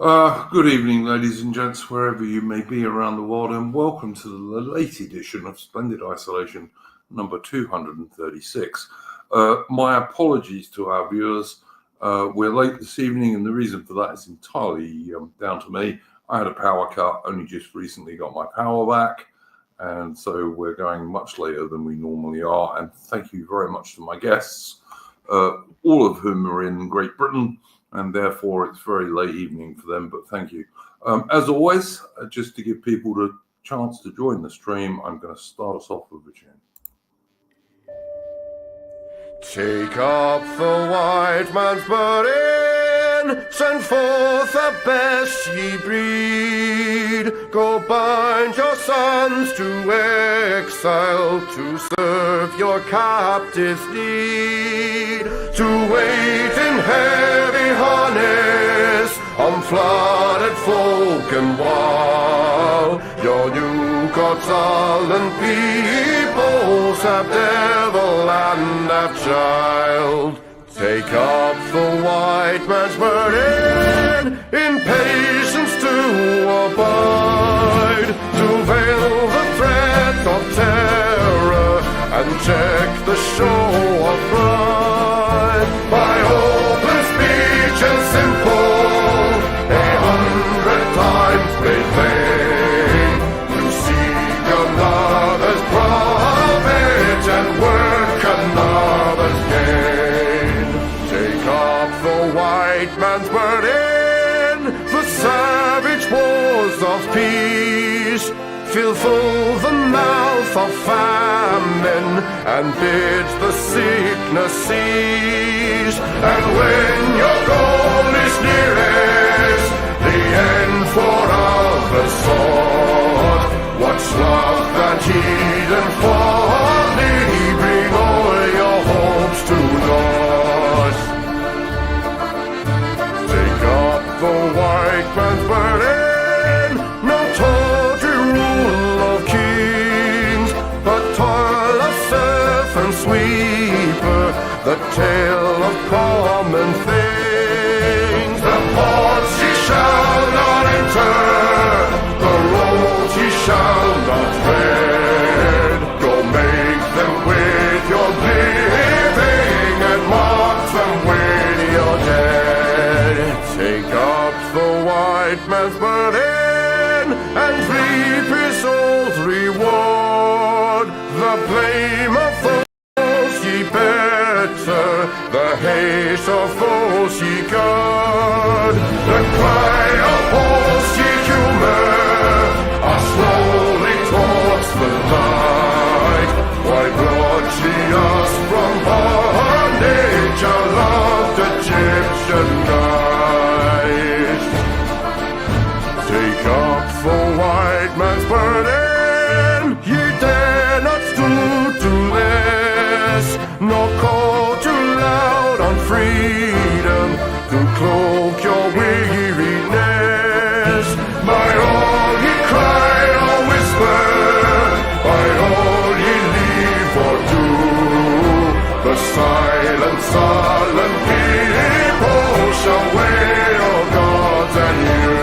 Good evening, ladies and gents, wherever you may be around the world, and welcome to the late edition of Splendid Isolation, number 236. My apologies to our viewers. We're late this evening, and the reason for that is entirely down to me. I had a power cut, only just recently got my power back, and so we're going much later than we normally are. And thank you very much to my guests, all of whom are in Great Britain, and therefore it's very late evening for them, but thank you. As always, just to give people the chance to join the stream, I'm going to start us off with a tune. Take up the white man's burden, send forth the best ye breed. Go bind your sons to exile, to serve your captives' need, to wait in heavy harness on flooded folk and wall. Your new gods sullen peoples have devil and have child. Take up the white man's burden, in patience to abide, to veil the threat of terror and check the show of pride. By open speech and simple, 100 times made plain, to seek another's profit and work another's gain. Take up the white man's burden, the savage wars of peace. Fill full the mouth of famine and bid the sickness cease. And when your goal is nearest, the end for others sought, what's love that heed and folly? Bring all your hopes to naught. Take up the white man's burden, no tawdry rule of kings, but toil of serf and sweeper, the tale of common things. The ports ye shall not enter, the roads ye shall not tread. Go make them with your living and mark them with your dead. Take up the white man's burden and reap his old reward. The blame of those ye better, the hate of those ye guard, the cry of those ye humor, are slowly towards the light. Why brought ye us from bondage, our loved Egyptian night? Take up the white man's burden, ye dare not stoop to less, nor call too loud on freedom to cloak your weariness. By all ye cry or whisper, by all ye leave or do, the silent, sullen people shall weigh your gods and you.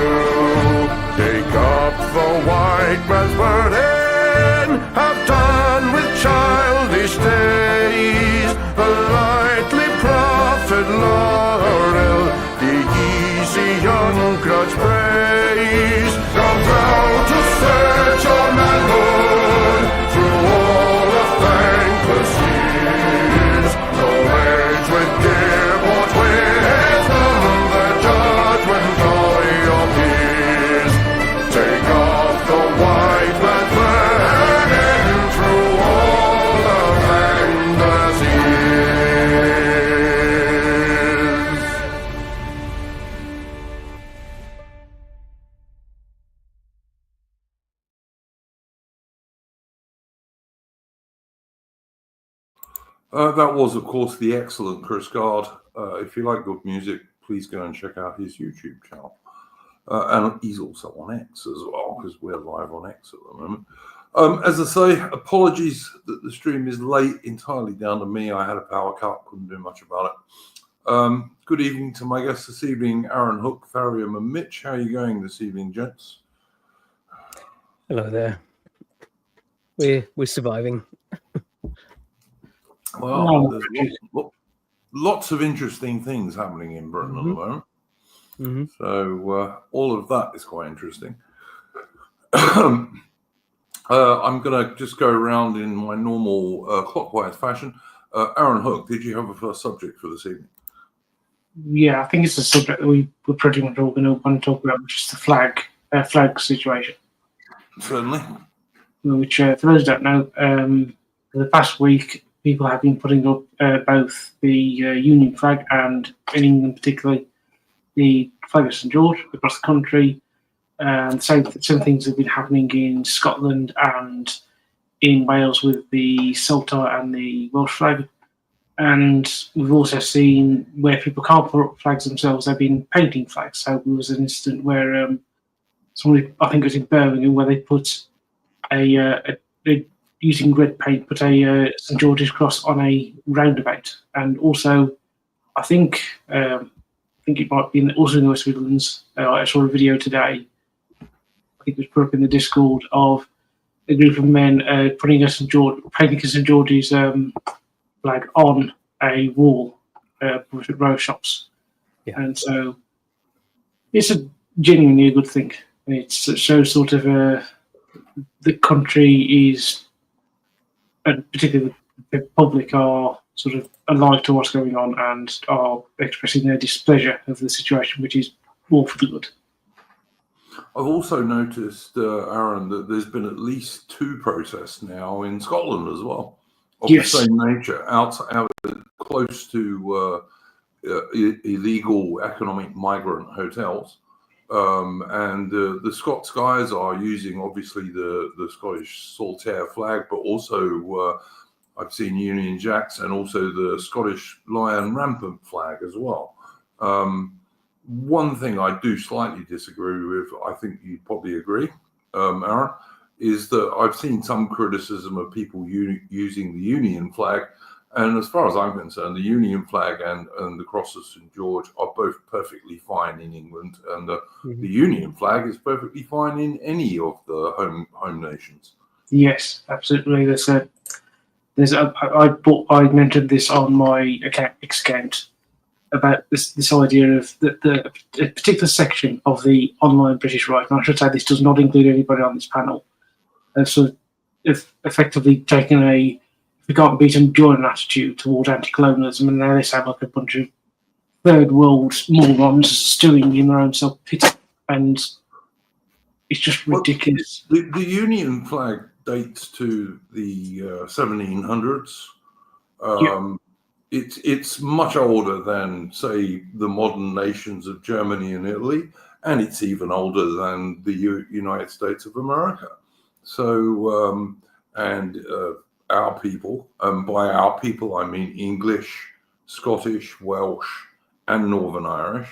Take up the white man's burden, have done with childish days, the lightly profit laurel, the easy ungrudged praise. Come down to search your manhood through all of thankless years. No age with give or wisdom, the judgment of your peers. Take off the white man's burden through all of thankless years. That was, of course, the excellent Chris Gard. If you like good music, please go and check out his YouTube channel. And he's also on X as well, because we're live on X at the moment. As I say, apologies that the stream is late, entirely down to me. I had a power cut, couldn't do much about it. Good evening to my guests this evening, Aaron Hook, Tharium, and Mitch. How are you going this evening, gents? Hello there. We're surviving. Well, there's lots of interesting things happening in Britain at the moment. So all of that is quite interesting. I'm going to just go around in my normal clockwise fashion. Aaron Hook, did you have a first subject for this evening? Yeah, I think it's a subject that we're pretty much all going to want to talk about, which is the flag situation. Certainly. Which, for those who don't know, for the past week, people have been putting up both the Union flag and, in England particularly, the flag of St George across the country. And same things have been happening in Scotland and in Wales with the Saltire and the Welsh flag. And we've also seen where people can't put up flags themselves, they've been painting flags. So there was an incident where somebody, I think it was in Birmingham, where they put using red paint, put a St George's cross on a roundabout. And also, I think it might be also in the West Midlands. I saw a video today, I think it was put up in the Discord, of a group of men painting a St George's flag on a wall with row shops. Yeah. And so it's genuinely a good thing. It shows sort of the country is, and particularly the public, are sort of alive to what's going on and are expressing their displeasure of the situation, which is all for the good. I've also noticed, Aaron, that there's been at least 2 protests now in Scotland as well, of the same nature, out close to illegal economic migrant hotels. And the Scots guys are using, obviously, the Scottish Saltire flag, but also I've seen Union Jacks and also the Scottish Lion Rampant flag as well. One thing I do slightly disagree with, I think you'd probably agree, Aaron, is that I've seen some criticism of people using the Union flag. And as far as I'm concerned, the Union flag and the Cross of St George are both perfectly fine in England, and the Union flag is perfectly fine in any of the home nations. Yes, absolutely. I mentioned this on my account about this idea of the particular section of the online British right, and I should say this does not include anybody on this panel, so effectively taken a we can't beat them join an attitude towards anti-colonialism, and now they sound like a bunch of third world morons stewing in their own self-pity, and it's just ridiculous. The Union flag dates to the 1700s. It's much older than, say, the modern nations of Germany and Italy, and it's even older than the United States of America. So, our people, and by our people I mean English, Scottish, Welsh, and Northern Irish,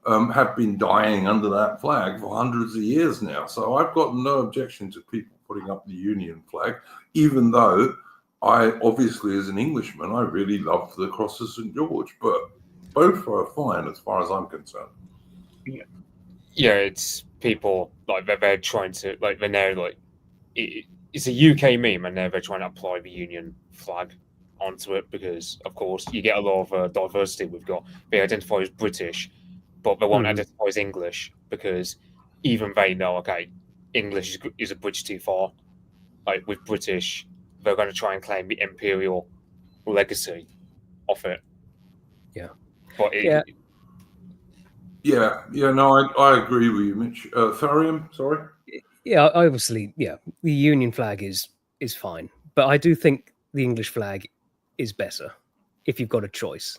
have been dying under that flag for hundreds of years now. So I've got no objection to people putting up the Union flag, even though I, obviously, as an Englishman, I really love the Cross of St George, but both are fine as far as I'm concerned. Yeah, it's people like they're trying to it's a UK meme, and they're trying to apply the Union flag onto it because, of course, you get a lot of diversity. We've got they identify as British, but they won't identify as English because even they know, okay, English is a bridge too far. Like with British, they're going to try and claim the imperial legacy of it. Yeah, but no, I agree with you, Mitch. Tharium, sorry. Yeah, obviously, the Union flag is fine, but I do think the English flag is better if you've got a choice.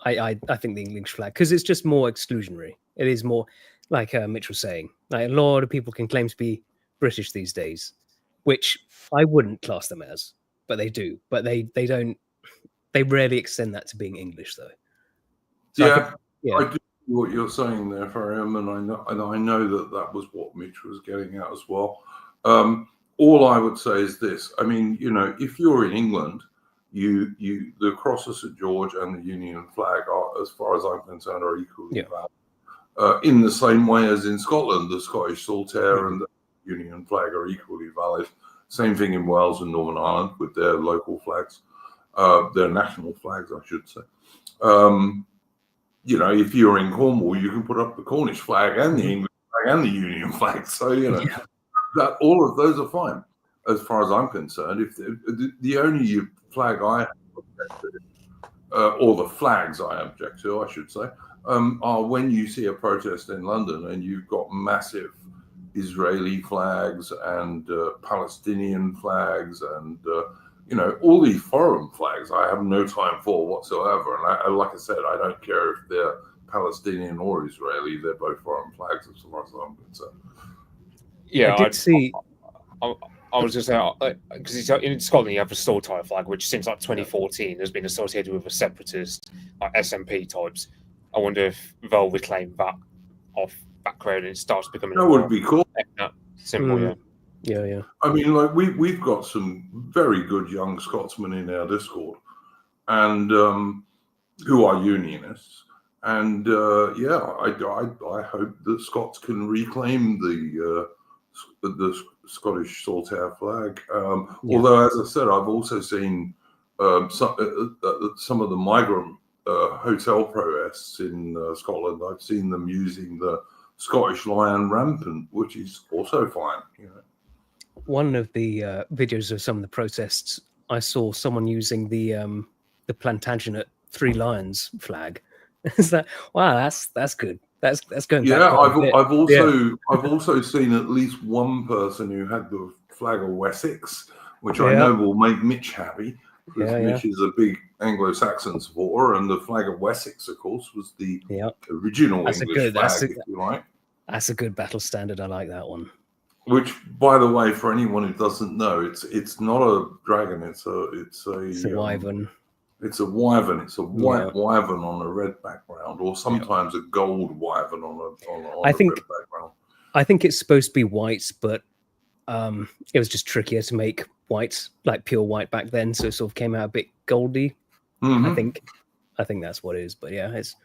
I think the English flag, because it's just more exclusionary. It is more, like Mitch was saying, like a lot of people can claim to be British these days, which I wouldn't class them as, but they do. But they don't. They rarely extend that to being English, though. So I do what you're saying there, Fariam, and I know that was what Mitch was getting at as well. All I would say is this: I mean, if you're in England, the cross of St George and the Union flag are, as far as I'm concerned, are equally valid. In the same way as in Scotland, the Scottish Saltire and the Union flag are equally valid. Same thing in Wales and Northern Ireland with their local flags, their national flags, I should say. If you're in Cornwall, you can put up the Cornish flag and the English flag and the Union flag. So that all of those are fine, as far as I'm concerned. If the only flag I object to, or the flags I object to, I should say, are when you see a protest in London and you've got massive Israeli flags and Palestinian flags and all these foreign flags I have no time for whatsoever. And like I said, I don't care if they're Palestinian or Israeli; they're both foreign flags as far as I'm concerned. Yeah, I did see. I was just saying, because in Scotland you have a Saltire flag, which since like 2014 has been associated with a separatist, like SNP types. I wonder if they'll reclaim that off background and it starts becoming. That would be cool. Simple, Yeah. I mean, like we've got some very good young Scotsmen in our Discord, and who are unionists, and I hope that Scots can reclaim the Scottish Saltire flag. Although, as I said, I've also seen some of the migrant hotel protests in Scotland. I've seen them using the Scottish Lion rampant, which is also fine. One of the videos of some of the protests, I saw someone using the Plantagenet Three Lions flag. Is that wow? That's good. That's going. Yeah, back I've also seen at least one person who had the flag of Wessex, which I know will make Mitch happy, because Mitch is a big Anglo-Saxon supporter, and the flag of Wessex, of course, was the original English flag, if you like. That's a good battle standard. I like that one. Which, by the way, for anyone who doesn't know, it's not a dragon. It's a wyvern. It's a wyvern. It's a white wyvern on a red background, or sometimes a gold wyvern on a red background. I think it's supposed to be white, but it was just trickier to make white, like pure white back then, so it sort of came out a bit goldy. I think that's what it is. But yeah, it's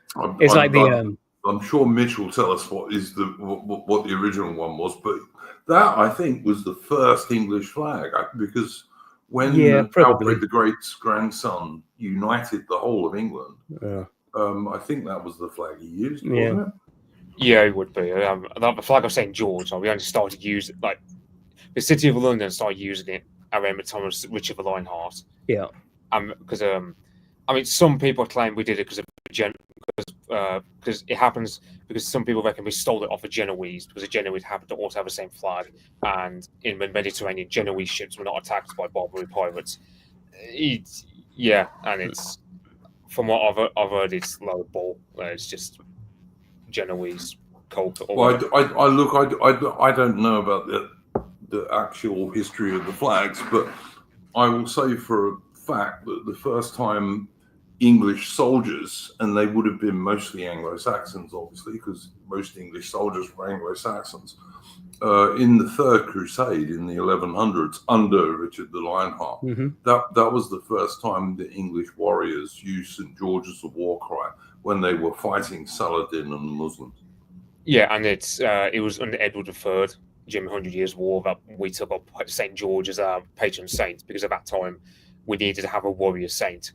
I'm sure Mitch will tell us what the original one was, but that I think was the first English flag, because when Alfred the Great's grandson united the whole of England, I think that was the flag he used, wasn't it? Yeah, it would be. The flag of St George, we only started using the City of London started using it around the time of Richard the Lionheart. Yeah. Because some people claim we did it because it happens because some people reckon we stole it off the Genoese, because the Genoese happen to also have the same flag, and in the Mediterranean, Genoese ships were not attacked by Barbary pirates. And it's from what I've heard, it's low ball. It's just Genoese cult. Well, I don't know about the actual history of the flags, but I will say for a fact that the first time English soldiers, and they would have been mostly Anglo-Saxons, obviously, because most English soldiers were Anglo-Saxons, in the Third Crusade in the 1100s under Richard the Lionheart. That was the first time the English warriors used St George as a war cry when they were fighting Saladin and the Muslims. Yeah, and it was under Edward III during the 100 Years' War that we took up St George as our patron saint, because at that time we needed to have a warrior saint.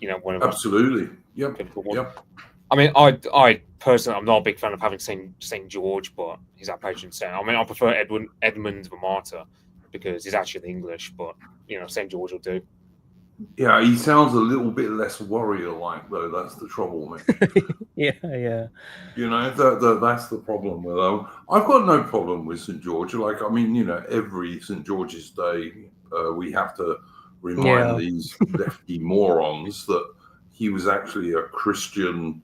Absolutely. Yep. I mean, I personally, I'm not a big fan of having St George, but he's our patron saint. I mean, I prefer Edmund the Martyr, because he's actually English, but St George will do. Yeah, he sounds a little bit less warrior-like, though. That's the trouble, mate. Yeah. That's the problem with him. I've got no problem with St George. Every St George's Day, we have to remind these lefty morons that he was actually a Christian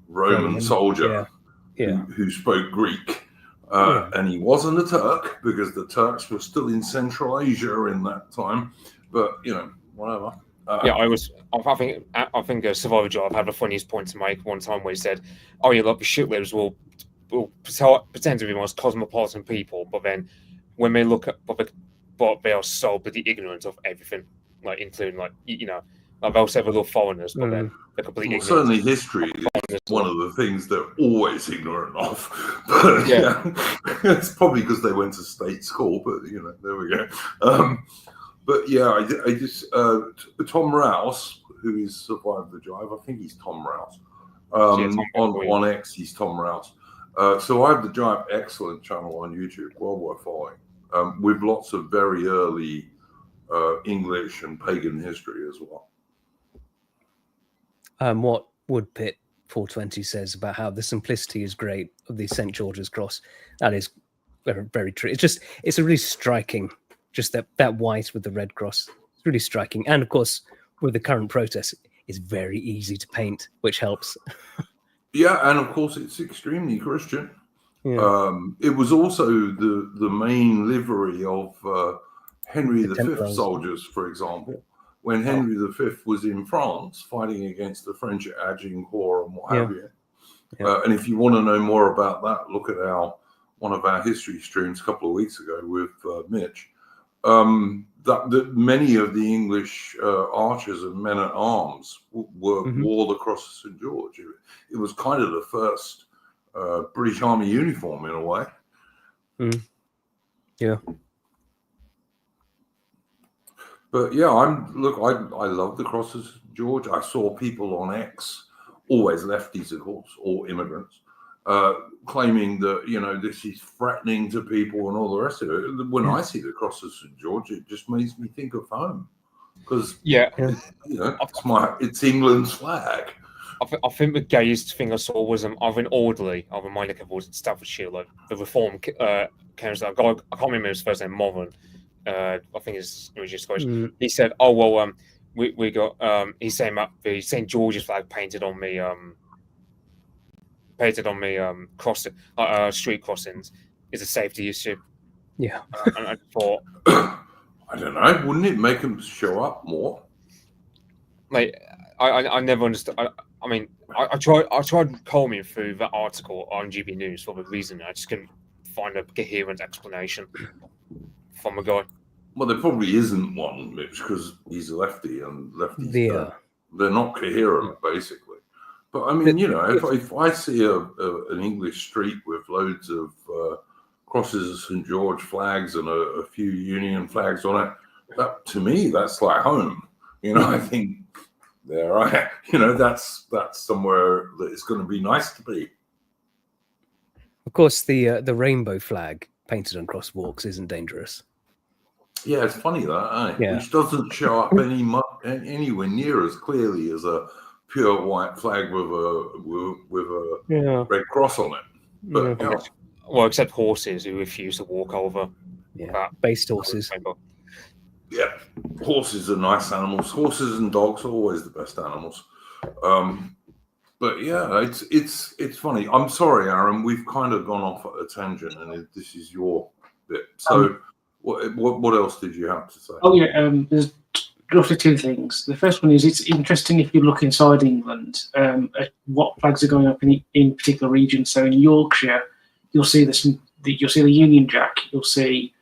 Roman soldier who spoke Greek. And he wasn't a Turk, because the Turks were still in Central Asia in that time. But, whatever. I think Survivor Job had the funniest point to make one time where he said, "Oh, you lot, the shitlibs will pretend to be the most cosmopolitan people, but then when they look at, but they are so bloody ignorant of everything." like including like like they'll say they're little foreigners, but then they're completely Well, certainly history is one of the things they're always ignorant of. But it's probably because they went to state school. But there we go. But yeah, I just Tom Rouse, who is survived the drive. I think he's Tom Rouse. On X, he's Tom Rouse. So I have the Drive, excellent channel on YouTube, well worth following, with lots of very early English and pagan history as well. What Woodpit 420 says about how the simplicity is great of the St. George's Cross, that is very, very true. It's a really striking, just that white with the red cross. It's really striking. And of course, with the current protest, it's very easy to paint, which helps. Yeah, and of course it's extremely Christian. Yeah. It was also the main livery of Henry V soldiers, for example, when Henry V was in France fighting against the French at Agincourt and what have you. And if you want to know more about that, look at one of our history streams a couple of weeks ago with Mitch. That many of the English archers and men at arms wore the Cross of St. George. It was kind of the first British Army uniform in a way. Yeah. But yeah, I love the Cross of St. George. I saw people on X, always lefties of course, or immigrants, claiming that this is threatening to people and all the rest of it. When I see the Cross of St. George, it just makes me think of home, because it's England's flag. I think the gayest thing I saw was either in Audley, either my neck of woods in Staffordshire, like the Reform council. I can't remember his first name, Morvan. I think it's Scottish. He said, "Oh well, we got." He's saying that the St. George's flag painted on me street crossings is a safety issue. Yeah, and I thought, I don't know, wouldn't it make them show up more? Like, I never understood. I mean, I tried combing through that article on GB News for the reason I just couldn't find a coherent explanation from a guy. Well, there probably isn't one, Mitch, because he's a lefty, and lefties they're not coherent, basically. But I mean, if I see an English street with loads of crosses of St. George flags and a few Union flags on it, that to me, that's like home. I think that's somewhere that it's going to be nice to be. Of course, the rainbow flag painted on crosswalks isn't dangerous. Yeah, it's funny that, which doesn't show up anywhere near as clearly as a pure white flag with a red cross on it. But, well, except horses who refuse to walk over. Yeah, based horses. Yeah, horses are nice animals. Horses and dogs are always the best animals. But yeah, it's funny. I'm sorry, Aaron. We've kind of gone off at a tangent, and this is your bit. So, what else did you have to say? Oh yeah, there's roughly two things. The first one is it's interesting if you look inside England at what flags are going up in particular regions. So in Yorkshire, you'll see you'll see the Union Jack, you'll see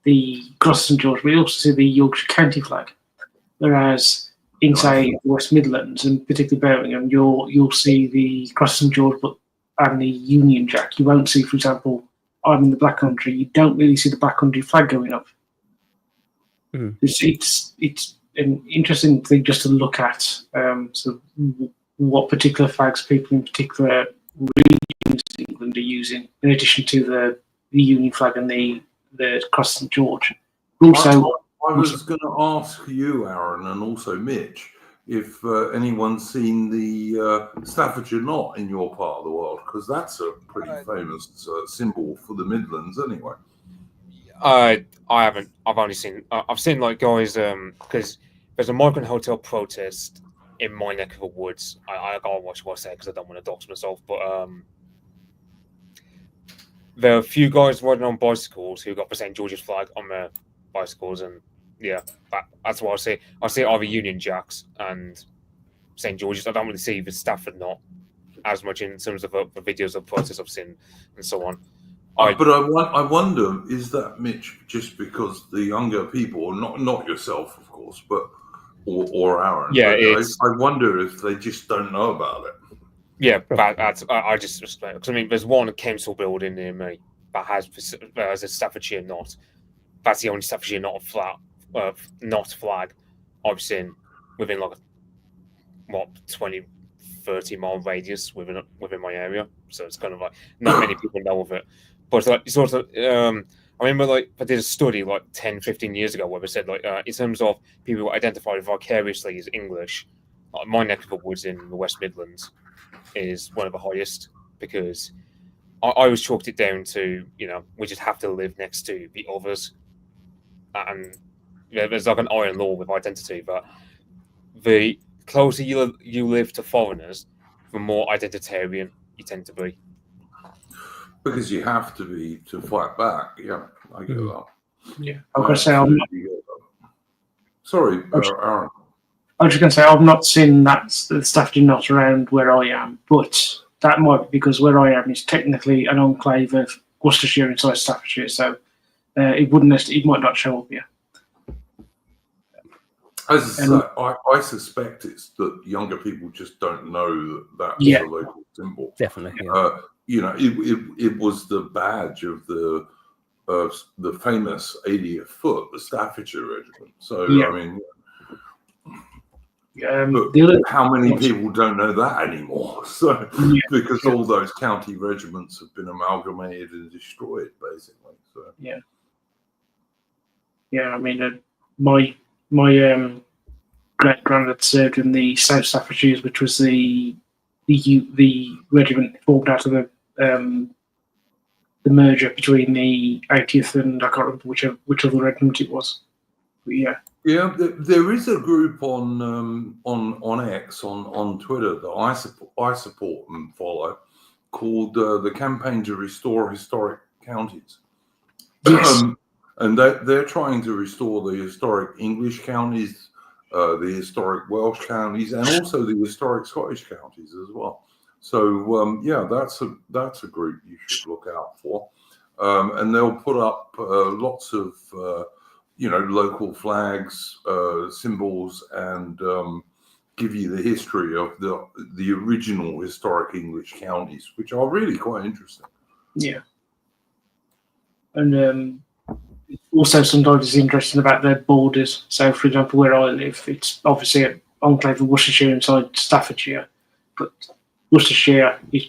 the Cross of St. George, but you also see the Yorkshire County flag. Whereas in say West Midlands and particularly Birmingham, you'll see the Cross of St. George and the Union Jack. You won't see, for example, I'm in the Black Country. You don't really see the Black Country flag going up. It's an interesting thing just to look at. So what particular flags people in particular regions in England are using, in addition to the Union flag and the Cross of St. George. Also, I was going to ask you, Aaron, and also Mitch, if anyone's seen the Staffordshire knot in your part of the world, because that's a pretty famous symbol for the Midlands, anyway. I haven't. I've only seen. I've seen like guys because there's a migrant hotel protest in my neck of the woods. I can't watch what I say because I don't want to dox myself. But there are a few guys riding on bicycles who got the St. George's flag on their bicycles, and that's what I see. I see either Union Jacks and St. George's. I don't really see the Stafford knot as much in terms of the videos of protests I've seen and so on. But I wonder, is that, Mitch, just because the younger people, not yourself, of course, but or Aaron. Yeah, but I wonder if they just don't know about it. Yeah, I just respect, because I mean, there's one council building near me that has a Staffordshire knot. That's the only Staffordshire knot flag I've seen within like a 20, 30 mile radius within my area. So it's kind of like not many people know of it. But like sort of, I remember like I did a study like 10, 15 years ago where they said like in terms of people who identify vicariously as English, like my neck of the woods in the West Midlands is one of the highest, because I always chalked it down to, we just have to live next to the others. And there's like an iron law with identity, but the closer you live to foreigners, the more identitarian you tend to be. Because you have to be to fight back. Yeah, I get that. Yeah, I'm going to say I'm not. Sorry, Aaron. I was just going to say I've not seen the Staffordshire knot around where I am, but that might be because where I am is technically an enclave of Worcestershire inside Staffordshire, so it might not show up here. As I suspect it's that younger people just don't know that that's a local symbol. Definitely. Yeah. It was the badge of the famous 80th Foot, the Staffordshire Regiment. So I mean, how many people don't know that anymore? So because all those county regiments have been amalgamated and destroyed, basically. So I mean, my great granddad served in the South Staffordshire, which was the regiment formed out of the merger between the 80th and I can't remember which other regiment it was. But yeah, there is a group on X on Twitter that I support and follow called the Campaign to Restore Historic Counties. Yes. And they're trying to restore the historic English counties, the historic Welsh counties, and also the historic Scottish counties as well. So that's a group you should look out for, and they'll put up lots of local flags, symbols, and give you the history of the original historic English counties, which are really quite interesting. Yeah, and also sometimes it's interesting about their borders. So, for example, where I live, it's obviously an enclave of Worcestershire inside Staffordshire, but Worcestershire is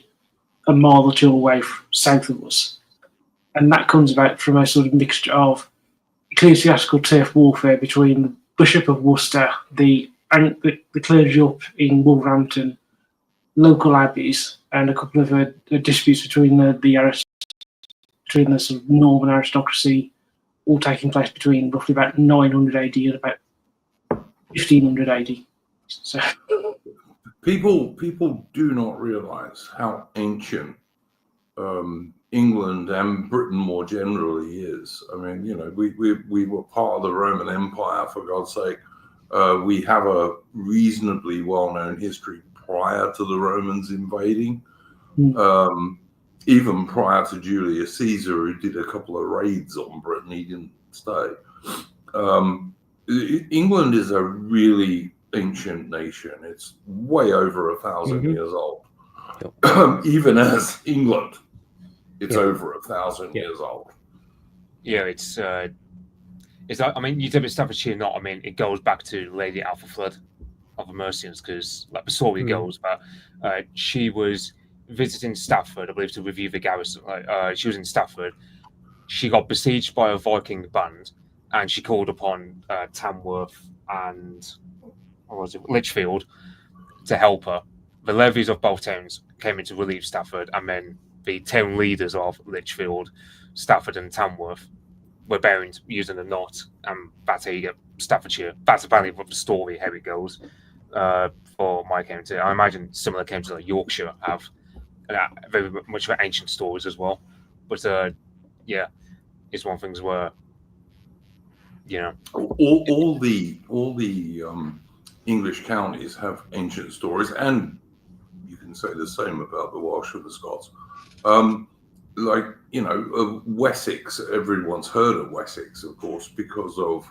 a mile or two away south of us. And that comes about from a sort of mixture of ecclesiastical turf warfare between the Bishop of Worcester, the clergy up in Wolverhampton, local abbeys, and a couple of disputes between the sort of Norman aristocracy, all taking place between roughly about 900 AD and about 1500 AD. So people do not realise how ancient England and Britain more generally is. I mean, we were part of the Roman Empire, for God's sake. We have a reasonably well-known history prior to the Romans invading. Even prior to Julius Caesar, who did a couple of raids on Britain, he didn't stay. England is a really ancient nation. It's way over 1,000 years old. Even as England, it's over 1,000 years old. Yeah, it's I mean, you did Staffordshire knot. I mean, it goes back to Lady Aethelflaed of the Mercians, because like the story goes, but she was visiting Stafford, I believe, to review the garrison. She was in Stafford. She got besieged by a Viking band, and she called upon Tamworth and Lichfield to help her. The levies of both towns came in to relieve Stafford, and then the town leaders of Lichfield, Stafford, and Tamworth were bound using a knot, and that's how you get Staffordshire. That's apparently what the story, how it goes for my county. I imagine similar counties like Yorkshire have very much of ancient stories as well. But it's one of the things where all the English counties have ancient stories, and you can say the same about the Welsh or the Scots. Wessex, everyone's heard of Wessex, of course, because of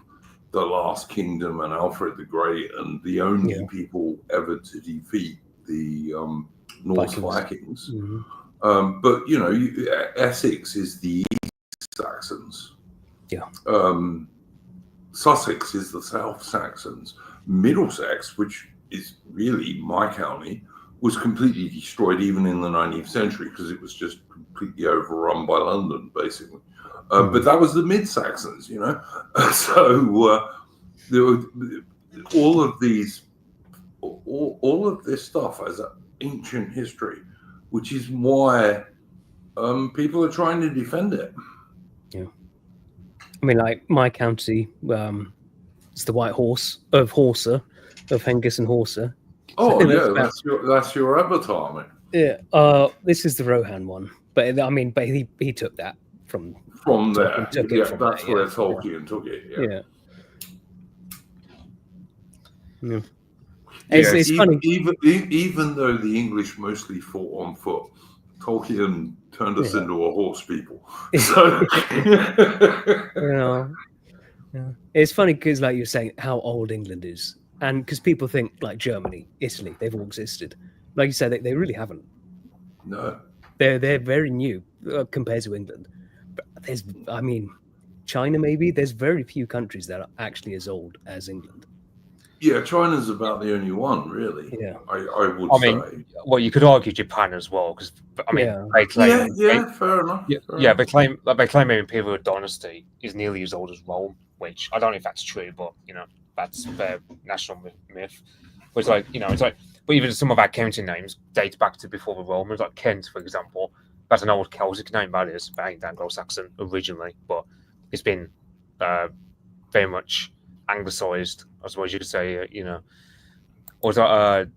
the Last Kingdom and Alfred the Great, and the only people ever to defeat the Norse Vikings. But you know, Essex is the East Saxons. Sussex is the South Saxons. Middlesex, which is really my county, was completely destroyed even in the 19th century because it was just completely overrun by London, basically. But that was the Mid-Saxons, you know. So there were, all of this stuff has an ancient history, which is why people are trying to defend it. Yeah. I mean, like my county, it's the White Horse of Horsa, of Hengist and Horsa. Oh yeah, that's your avatar, mate. Yeah. This is the Rohan one, but I mean, but he took that from there. Yeah, that's where Tolkien took it. Yeah. It's funny. Even though the English mostly fought on foot, Tolkien turned us into a horse people. So it's funny because, like you're saying, how old England is, and because people think like Germany, Italy, they've all existed. Like you said, they really haven't. No, they're very new compared to England. But I mean, China maybe. There's very few countries that are actually as old as England. Yeah, China's about the only one, really. Yeah, I would say. Well, you could argue Japan as well, because I mean, they claim, fair enough. They claim Imperial Dynasty is nearly as old as Rome, which I don't know if that's true, but you know, that's their national myth. But it's like, you know, but even some of our county names date back to before the Romans, like Kent, for example. That's an old Celtic name, that is, but ain't Anglo-Saxon originally, but it's been very much anglicised, I suppose you could say, you know. Or is that,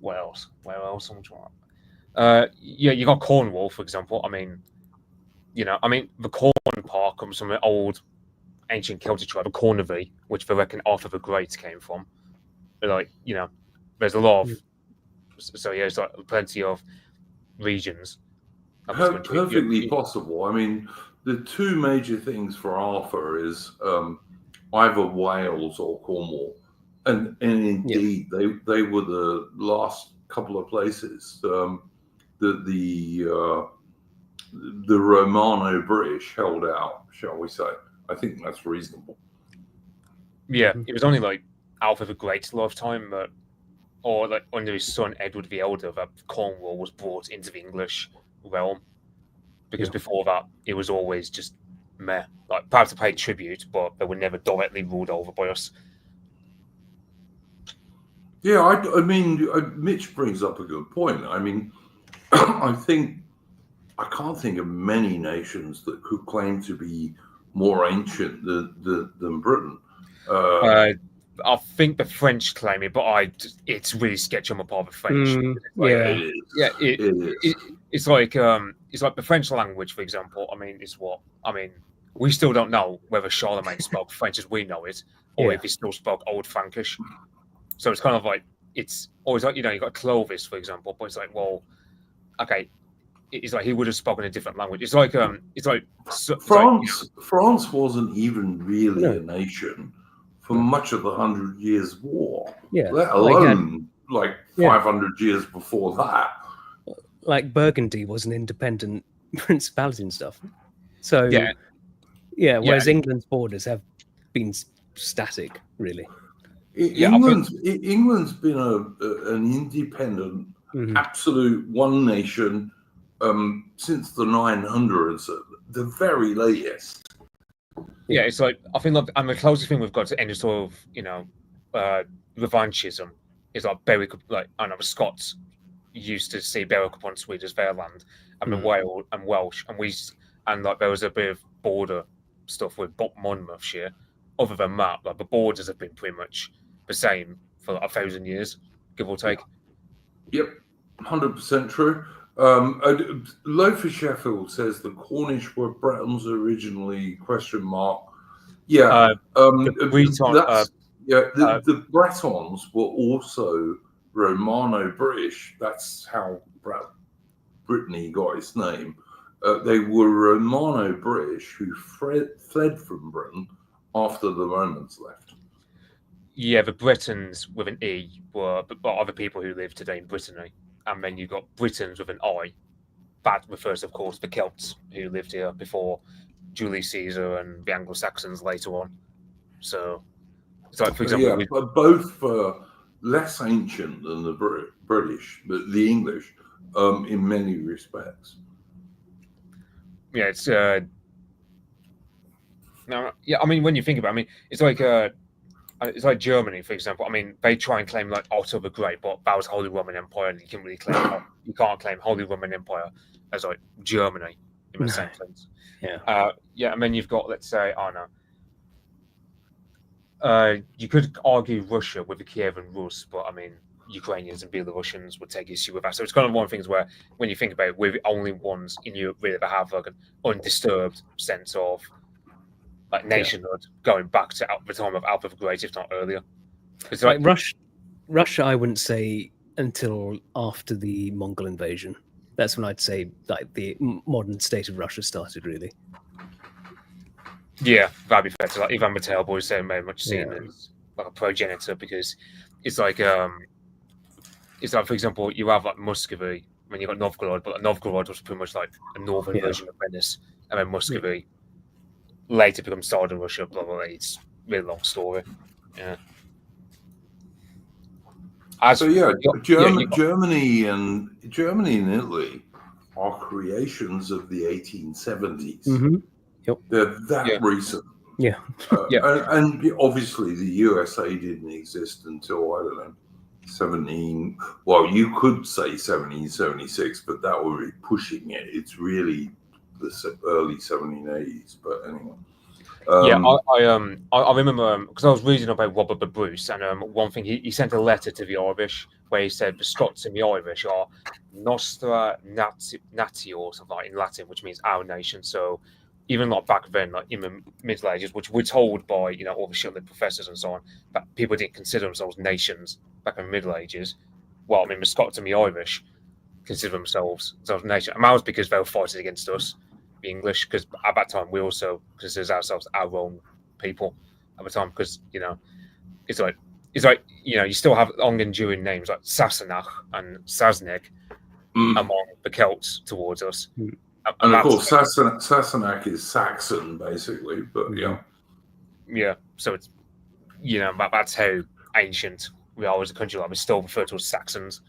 what else? Where else? You got Cornwall, for example. I mean, you know, the Corn part comes from an old ancient Celtic tribe, Cornavy, which they reckon Arthur the Great came from. But like, you know, there's a lot of, so yeah, it's like plenty of regions. Perfectly possible. I mean, the two major things for Arthur is either Wales or Cornwall, and indeed they were the last couple of places that the Romano-British held out, shall we say. I think that's reasonable. Yeah, it was only like Alfred the Great's lifetime, or like under his son Edward the Elder, that Cornwall was brought into the English realm. Because before that, it was always just meh. Like, perhaps to pay tribute, but they were never directly ruled over by us. Yeah, I mean, Mitch brings up a good point. I mean, I can't think of many nations that could claim to be more ancient than Britain. I think the French claim it, but it's really sketchy on the part of the French. It's like the French language, for example. I mean, we still don't know whether Charlemagne spoke French as we know it, or if he still spoke Old Frankish. So it's kind of like, it's always like, you know, you got Clovis, for example, but it's like, well, okay, it's like he would have spoken a different language. It's like France wasn't even really a nation for much of the 100 Years' War, let alone like 500 years before that. Like Burgundy was an independent principality and stuff. So whereas England's borders have been static, really. England's been an independent, absolute one nation since the 900s, the very latest. Yeah, it's like, I think, and the closest thing we've got to any sort of, you know, revanchism is like Berwick. Like, I know the Scots used to see Berwick upon Sweden as their land, and the Wales and Welsh, and like there was a bit of border stuff with Monmouthshire. Other than that, like the borders have been pretty much the same for like 1,000 years, give or take. Yep, 100% true. Loafer Sheffield says the Cornish were Bretons originally? ? Yeah, the Bretons were also Romano-British. That's how Brittany got its name. They were Romano-British who fled from Britain after the Romans left. Yeah, the Britons with an E were other people who live today in Brittany, and then you got Britons with an I. That refers, of course, to the Celts who lived here before Julius Caesar and the Anglo-Saxons later on. So, it's like, for example, Yeah, but both less ancient than the British, but the English, in many respects. yeah, it's no, yeah. I mean, when you think about it, I mean, it's like Germany, for example. I mean, they try and claim like Otto the Great, but that was Holy Roman Empire, and you can't really claim you can't claim Holy Roman Empire as like Germany in the same sense. Yeah. Yeah, and then you've got, let's say, I don't know. You could argue Russia with the Kievan Rus, but I mean, Ukrainians and Belarusians would take issue with that. So it's kind of one of the things where, when you think about it, we're the only ones in Europe really that have like an undisturbed sense of like nationhood going back to the time of Alpha the Great, if not earlier. It's like Russia, I wouldn't say until after the Mongol invasion. That's when I'd say like the modern state of Russia started, really. Yeah, that'd be fair. So, like, Ivan Mattel boys say very much seen as like a progenitor, because it's like, for example, you have like Muscovy when you got Novgorod, but Novgorod was pretty much like a northern version of Venice, and then Muscovy later becomes Southern Russia. Blah blah blah. It's a really long story. Yeah. Germany and Italy are creations of the 1870s. Mm-hmm. Yep. They're that recent. Yeah. And obviously the USA didn't exist until, I don't know, 17. Well, you could say 1776, but that would be pushing it. It's really the early 1780s. But anyway. I remember because I was reading about Robert the Bruce, and one thing he sent a letter to the Irish where he said the Scots and the Irish are Nostra Natio, or something like in Latin, which means our nation. So even like back then, like in the Middle Ages, which we're told by all the shit-lit professors and so on, that people didn't consider themselves nations back in the Middle Ages. Well, I mean, the Scots and the Irish consider themselves nation, and that was because they were fighting against us, the English, because at that time we also considered ourselves our own people at the time, because it's like you still have long enduring names like Sassenach and Sasneg among the Celts towards us. And of course, Sassenach is Saxon, basically, but yeah. So it's that's how ancient we are as a country. Like, we're still referred to as Saxons,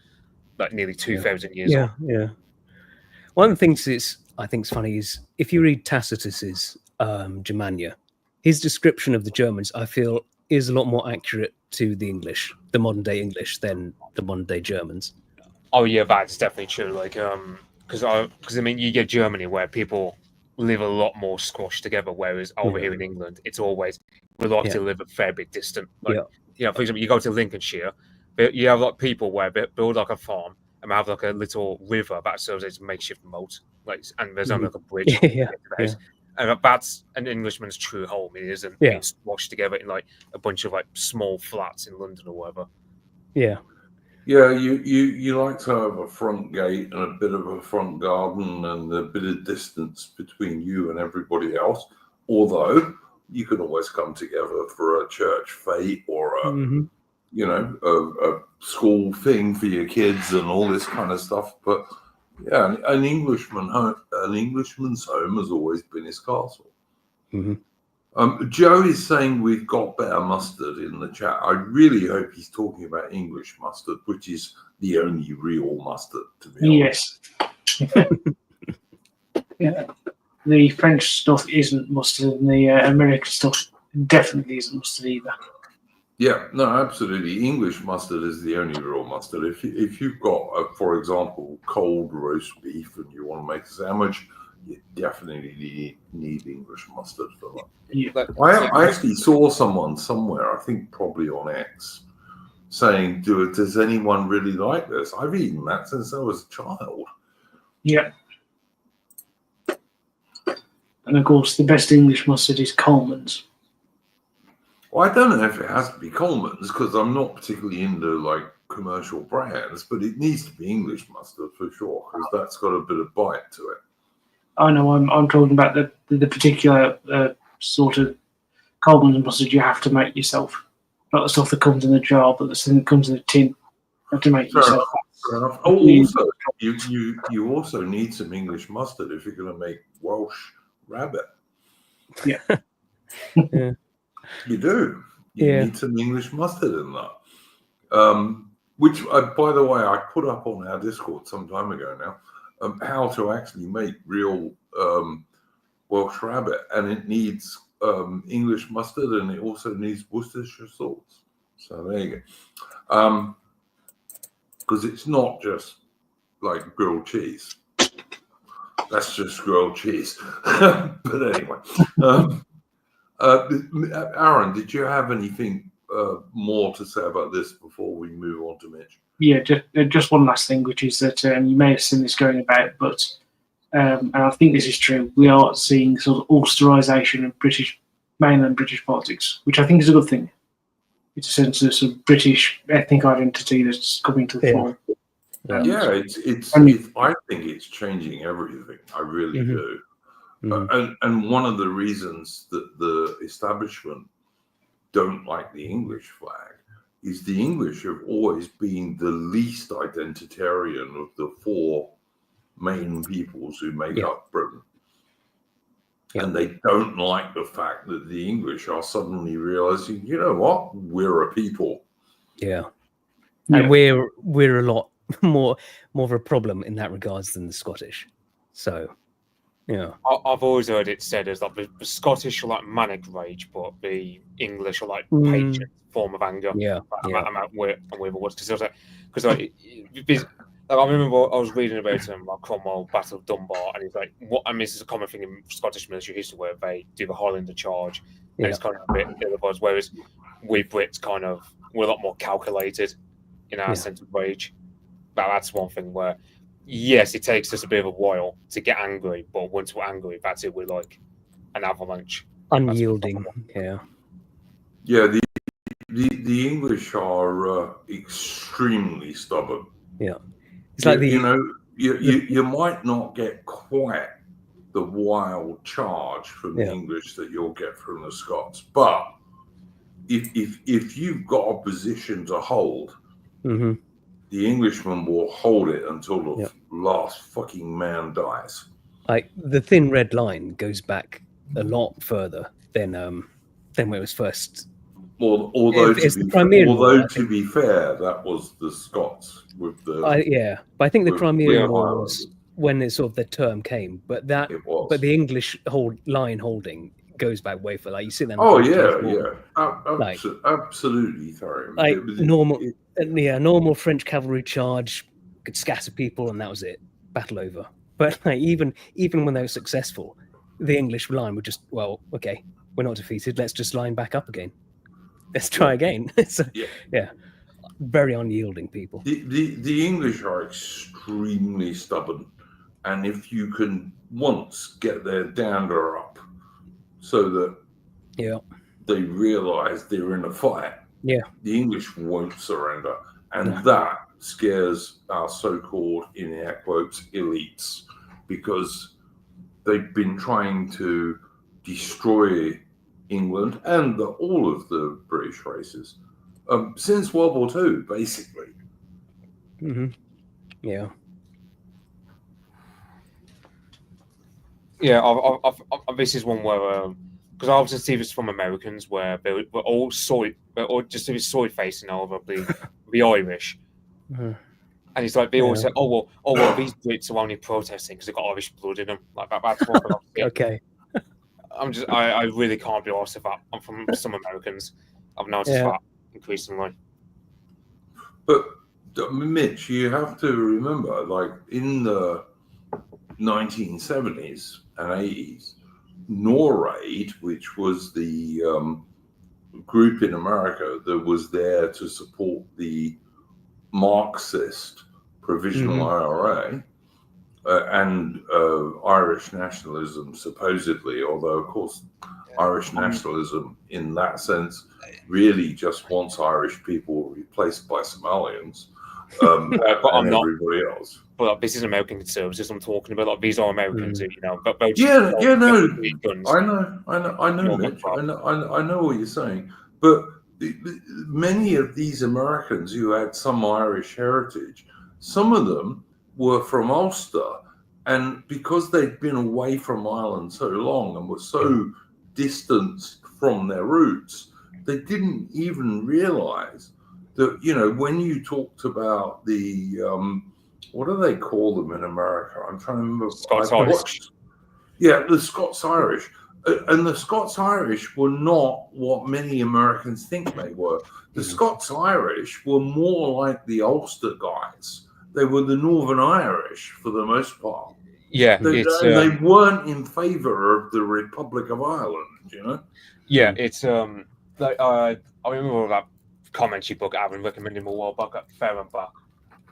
like nearly 2,000 years old. Yeah. One of the things I think is funny is if you read Tacitus's Germania, his description of the Germans, I feel, is a lot more accurate to the English, the modern day English, than the modern day Germans. Oh yeah, that's definitely true. Like, because I mean, you get Germany where people live a lot more squashed together, whereas over here in England, it's always we like to live a fair bit distant. Like, for example, you go to Lincolnshire, you have like people where they build like a farm and have like a little river that serves as a makeshift moat, like, and there's only like a bridge. And that's an Englishman's true home. It isn't being squashed together in like a bunch of like small flats in London or whatever. Yeah, you like to have a front gate and a bit of a front garden and a bit of distance between you and everybody else. Although you can always come together for a church fete or a school thing for your kids and all this kind of stuff. But yeah, an Englishman's home has always been his castle. Joe is saying we've got better mustard in the chat. I really hope he's talking about English mustard, which is the only real mustard, to be honest. Yes. The French stuff isn't mustard, and the American stuff definitely isn't mustard either. Yeah, no, absolutely. English mustard is the only real mustard. If you've got, for example, cold roast beef and you want to make a sandwich, you definitely need English mustard for that. Yeah. I actually saw someone somewhere, I think probably on X, saying, does anyone really like this? I've eaten that since I was a child. Yeah. And of course, the best English mustard is Coleman's. Well, I don't know if it has to be Coleman's, because I'm not particularly into like commercial brands, but it needs to be English mustard for sure, because that's got a bit of bite to it. I know I'm talking about the particular sort of Coleman's mustard you have to make yourself. Not the stuff that comes in a jar, but the stuff that comes in a tin. You have to make Fair yourself. Fair enough. Oh, also, you also need some English mustard if you're going to make Welsh rabbit. Yeah. Yeah. You do. You Yeah. need some English mustard in that. Which, by the way, I put up on our Discord some time ago now, how to actually make real Welsh rabbit. And it needs English mustard, and it also needs Worcestershire sauce. So there you go. Because it's not just like grilled cheese. That's just grilled cheese. But anyway, Aaron, did you have anything more to say about this before we move on to Mitch? Yeah, just one last thing, which is that you may have seen this going about, but and I think this is true. We are seeing sort of Ulsterisation of mainland British politics, which I think is a good thing. It's a sense of sort of British ethnic identity that's coming to the fore. Yeah, it's I think it's changing everything. I really do. And one of the reasons that the establishment don't like the English flag is the English have always been the least identitarian of the four main peoples who make up Britain. And they don't like the fact that the English are suddenly realizing, you know what, we're a people. Yeah. And we're a lot more of a problem in that regards than the Scottish. So, yeah. I've always heard it said as like the Scottish are like manic rage, but the English are like patient form of anger. Yeah. I'm out with words because I remember I was reading about like Cromwell Battle of Dunbar, and he's like, "What?" I mean, this is a common thing in Scottish military history where they do the Highlander charge, and it's kind of a bit otherwise. Whereas we Brits we're a lot more calculated in our sense of rage. But that's one thing where, yes, it takes us a bit of a while to get angry, but once we're angry, that's it. We're like an avalanche, unyielding. Yeah. The English are extremely stubborn. Yeah. It's like you might not get quite the wild charge from the English that you'll get from the Scots, but if you've got a position to hold, the Englishman will hold it until the last fucking man dies. Like the thin red line goes back a lot further than when it was first. Although to be fair, that was the Scots with the but I think the Crimean War was when it sort of the term came, but the English line holding goes back way further. Like you see them. Absolutely, sorry. Like normal French cavalry charge could scatter people, and that was it. Battle over. But like, even when they were successful, the English line would just we're not defeated. Let's just line back up again. Let's try again. So, very unyielding people. The English are extremely stubborn, and if you can once get their dander up, so that they realise they're in a fight, the English won't surrender, and that scares our so-called, in air quotes, elites, because they've been trying to destroy England and all of the British races since World War II, basically. Yeah. This is one where because I obviously see this from Americans where we're all just soy facing over the Irish, and it's like they always say, "Oh well, these Brits are only protesting because they've got Irish blood in them." Like that's one thing. Okay. I really can't be arsed with that. I'm from some Americans. I've noticed that increasingly. But Mitch, you have to remember, like in the 1970s and 80s, NORAID, which was the group in America that was there to support the Marxist provisional IRA, and Irish nationalism, supposedly, although, of course, Irish nationalism, in that sense, really just wants Irish people replaced by Somalians. But I'm and not. everybody else. But this is American conservatives I'm talking about. Like, these are Americans who, but Yeah, no, guns. I know, Mitch. I know what you're saying. But many of these Americans who had some Irish heritage, some of them were from Ulster, and because they'd been away from Ireland so long and were so distanced from their roots, they didn't even realise that, when you talked about the what do they call them in America? I'm trying to remember. Scots-Irish. Yeah, the Scots-Irish. And the Scots-Irish were not what many Americans think they were. The Scots-Irish were more like the Ulster guys. They were the Northern Irish for the most part. Yeah, they weren't in favour of the Republic of Ireland, Yeah, it's like I remember that commentary book Aaron recommended a while back, that Fair and Back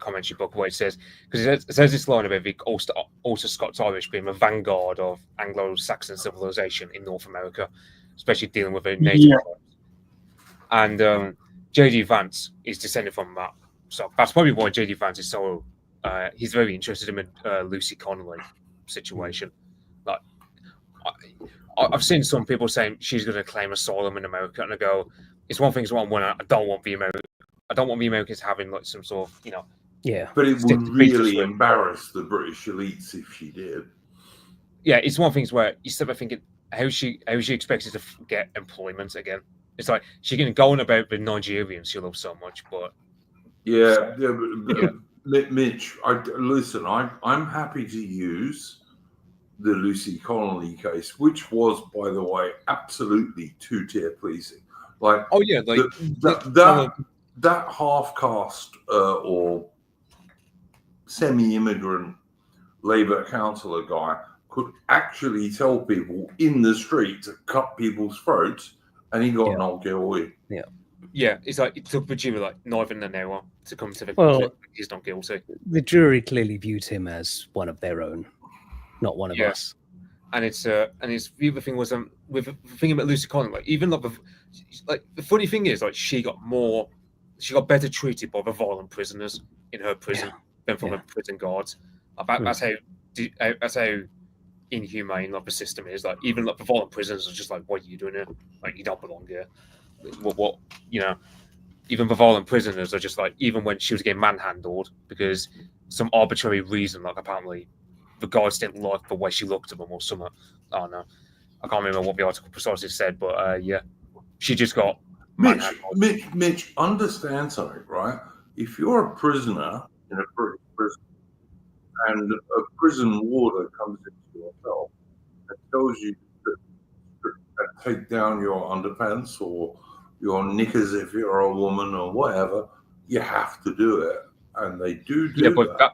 commentary book, where it says, because it says this line about the Ulster Scots-Irish being the vanguard of Anglo-Saxon civilization in North America, especially dealing with the native tribes. And J.D. Vance is descended from that. So that's probably why J.D. Vance is so he's very interested in Lucy Connolly situation. Like, I've seen some people saying she's going to claim asylum in America, and I go, it's one thing. It's one I don't want the Americans having like some sort of Yeah, but it would really embarrass the British elites if she did. Yeah, it's one of the things where you start thinking how she expected to get employment again. It's like she can go on about the Nigerians she loves so much, but Mitch, listen. I'm happy to use the Lucy Connolly case, which was, by the way, absolutely two-tier pleasing. Like, that half-caste or semi-immigrant Labour councillor guy could actually tell people in the street to cut people's throats, and he got not guilty. Yeah, it's like it took the jury like neither than an hour to come to the conclusion he's not guilty. The jury clearly viewed him as one of their own, not one of us. And it's the other thing was with the thing about Lucy Connolly, like even like the funny thing is like she got better treated by the violent prisoners in her prison than from the prison guards. That's how inhumane like the system is. Like even like the violent prisoners are just like, what are you doing here? Like you don't belong here. What even the violent prisoners are just like, even when she was getting manhandled because some arbitrary reason, like apparently the guards didn't like the way she looked at them or something. I don't know. I can't remember what the article precisely said, but she just got manhandled. Mitch, understand something, right? If you're a prisoner in a British prison and a prison warder comes into your cell and tells you to take down your underpants or your knickers if you're a woman or whatever, you have to do it, and they do that.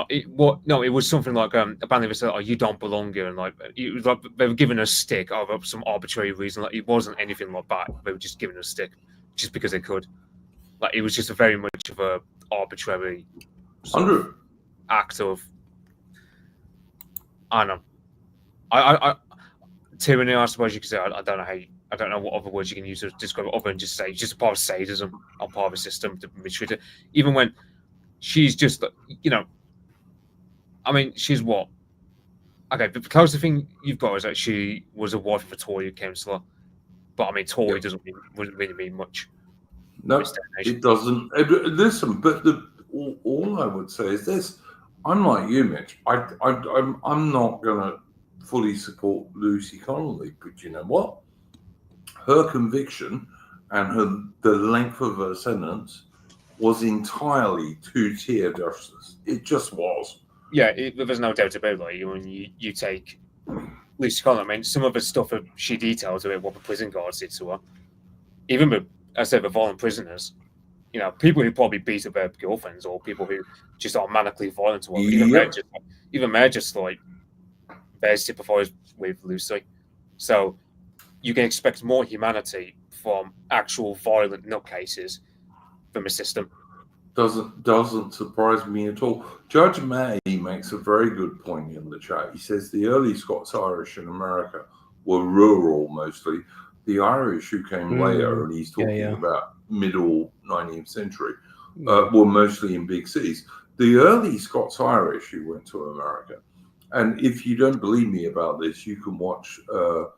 It was something like apparently they said, "Oh, you don't belong here," and like it was like they were giving a stick of some arbitrary reason. Like it wasn't anything like that. They were just giving a stick just because they could. Like it was just a very much of a arbitrary act of. I don't know. I tyranny, I suppose you could say. I don't know how. I don't know what other words you can use to describe it other than just say it's just a part of sadism on part of the system to mistreat it. Even when she's just, I mean, she's what? Okay, but the closest thing you've got is that she was a wife of a Tory councillor. But I mean, Tory wouldn't really mean much. No, it doesn't. Listen, but all I would say is this: I'm like you, Mitch. I'm not going to fully support Lucy Connolly, but you know what? Her conviction and the length of her sentence was entirely two-tier justice. It just was. Yeah, there's no doubt about it. Like, when you take Lucy Connolly, I mean, some of the stuff that she details about what the prison guards did to her, even with, as I said, the violent prisoners, people who probably beat up their girlfriends or people who just are manically violent to her, even they're just like, they sympathise with Lucy. So you can expect more humanity from actual violent nutcases from a system. Doesn't surprise me at all. Judge May makes a very good point in the chat. He says the early Scots-Irish in America were rural mostly. The Irish who came later, and he's talking about middle 19th century, were mostly in big cities. The early Scots-Irish who went to America, and if you don't believe me about this, you can watch our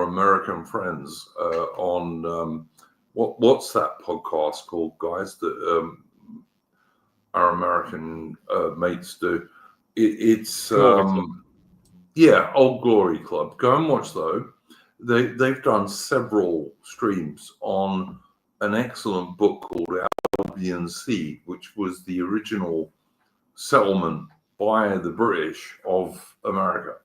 American friends on what's that podcast called, guys? That our American mates do. It's Old Glory Club. Go and watch those. They've done several streams on an excellent book called Albion Sea, which was the original settlement by the British of America.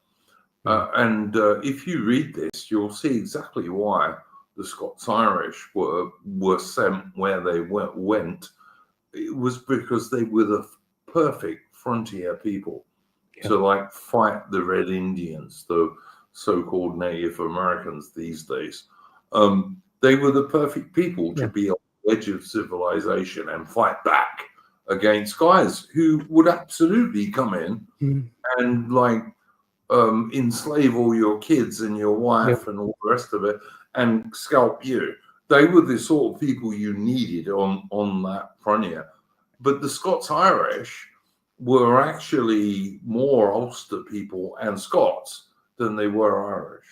And if you read this, you'll see exactly why the Scots-Irish were sent where they went. It was because they were the perfect frontier people to fight the Red Indians, the so-called Native Americans these days. They were the perfect people to be on the edge of civilization and fight back against guys who would absolutely come in and enslave all your kids and your wife and all the rest of it and scalp you. They were the sort of people you needed on that frontier. But the Scots-Irish were actually more Ulster people and Scots than they were Irish.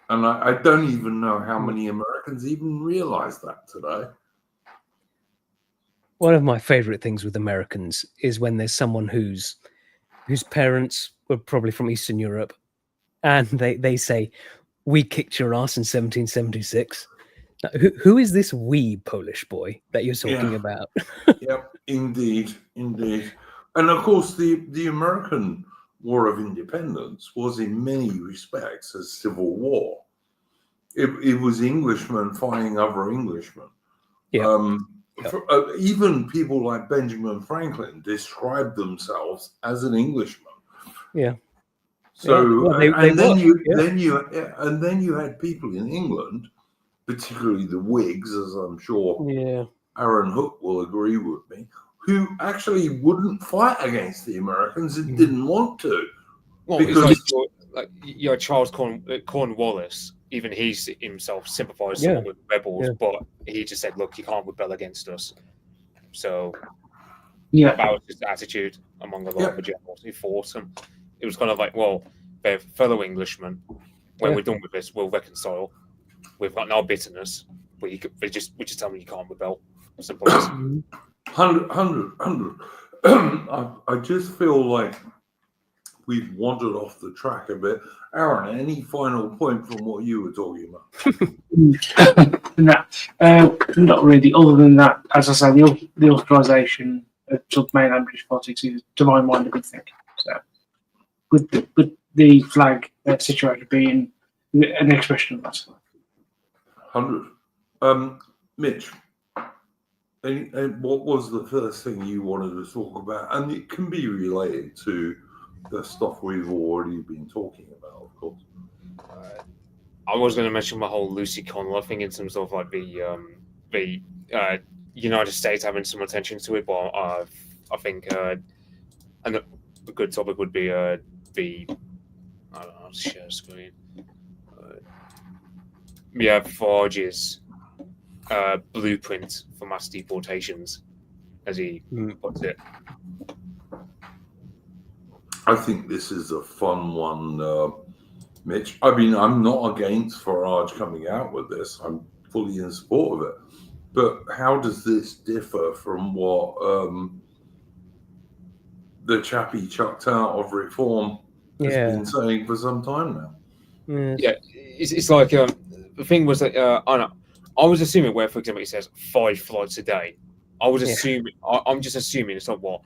And I don't even know how many Americans even realize that today. One of my favorite things with Americans is when there's someone whose parents were probably from Eastern Europe, and they say, "We kicked your ass in 1776." Now, who is this wee Polish boy that you're talking about? Indeed. And of course, the American War of Independence was in many respects a civil war. It was Englishmen fighting other Englishmen. Even people like Benjamin Franklin described themselves as an Englishman. So then you had people in England, particularly the Whigs, as I'm sure Aaron Hook will agree with me, who actually wouldn't fight against the Americans and didn't want to. Well, because you're Charles Cornwallis. Even he himself sympathised somewhat with the rebels, but he just said, "Look, you can't rebel against us." So that was his attitude among a lot of the generals who fought him. It was kind of like, well, they're fellow Englishmen. When we're done with this, we'll reconcile. We've got no bitterness, but we just tell them you can't rebel. Simple as. 100. I just feel like we've wandered off the track a bit. Aaron, any final point from what you were talking about? Not really. Other than that, as I say, the authorisation of mainland British politics is, to my mind, a good thing. So, with the flag situation being an expression of that. 100. Mitch, what was the first thing you wanted to talk about? And it can be related to the stuff we've already been talking about, of course. I was going to mention the whole Lucy Connell thing in terms of like the United States having some attention to it, but I think and a good topic would be I don't know, share screen. Farge's blueprint for mass deportations, as he puts it. I think this is a fun one, Mitch. I mean, I'm not against Farage coming out with this. I'm fully in support of it. But how does this differ from what the chappie chucked out of reform has been saying for some time now? It's like the thing was that I was assuming where, for example, it says 5 flights a day. I was assuming. I'm just assuming it's not what.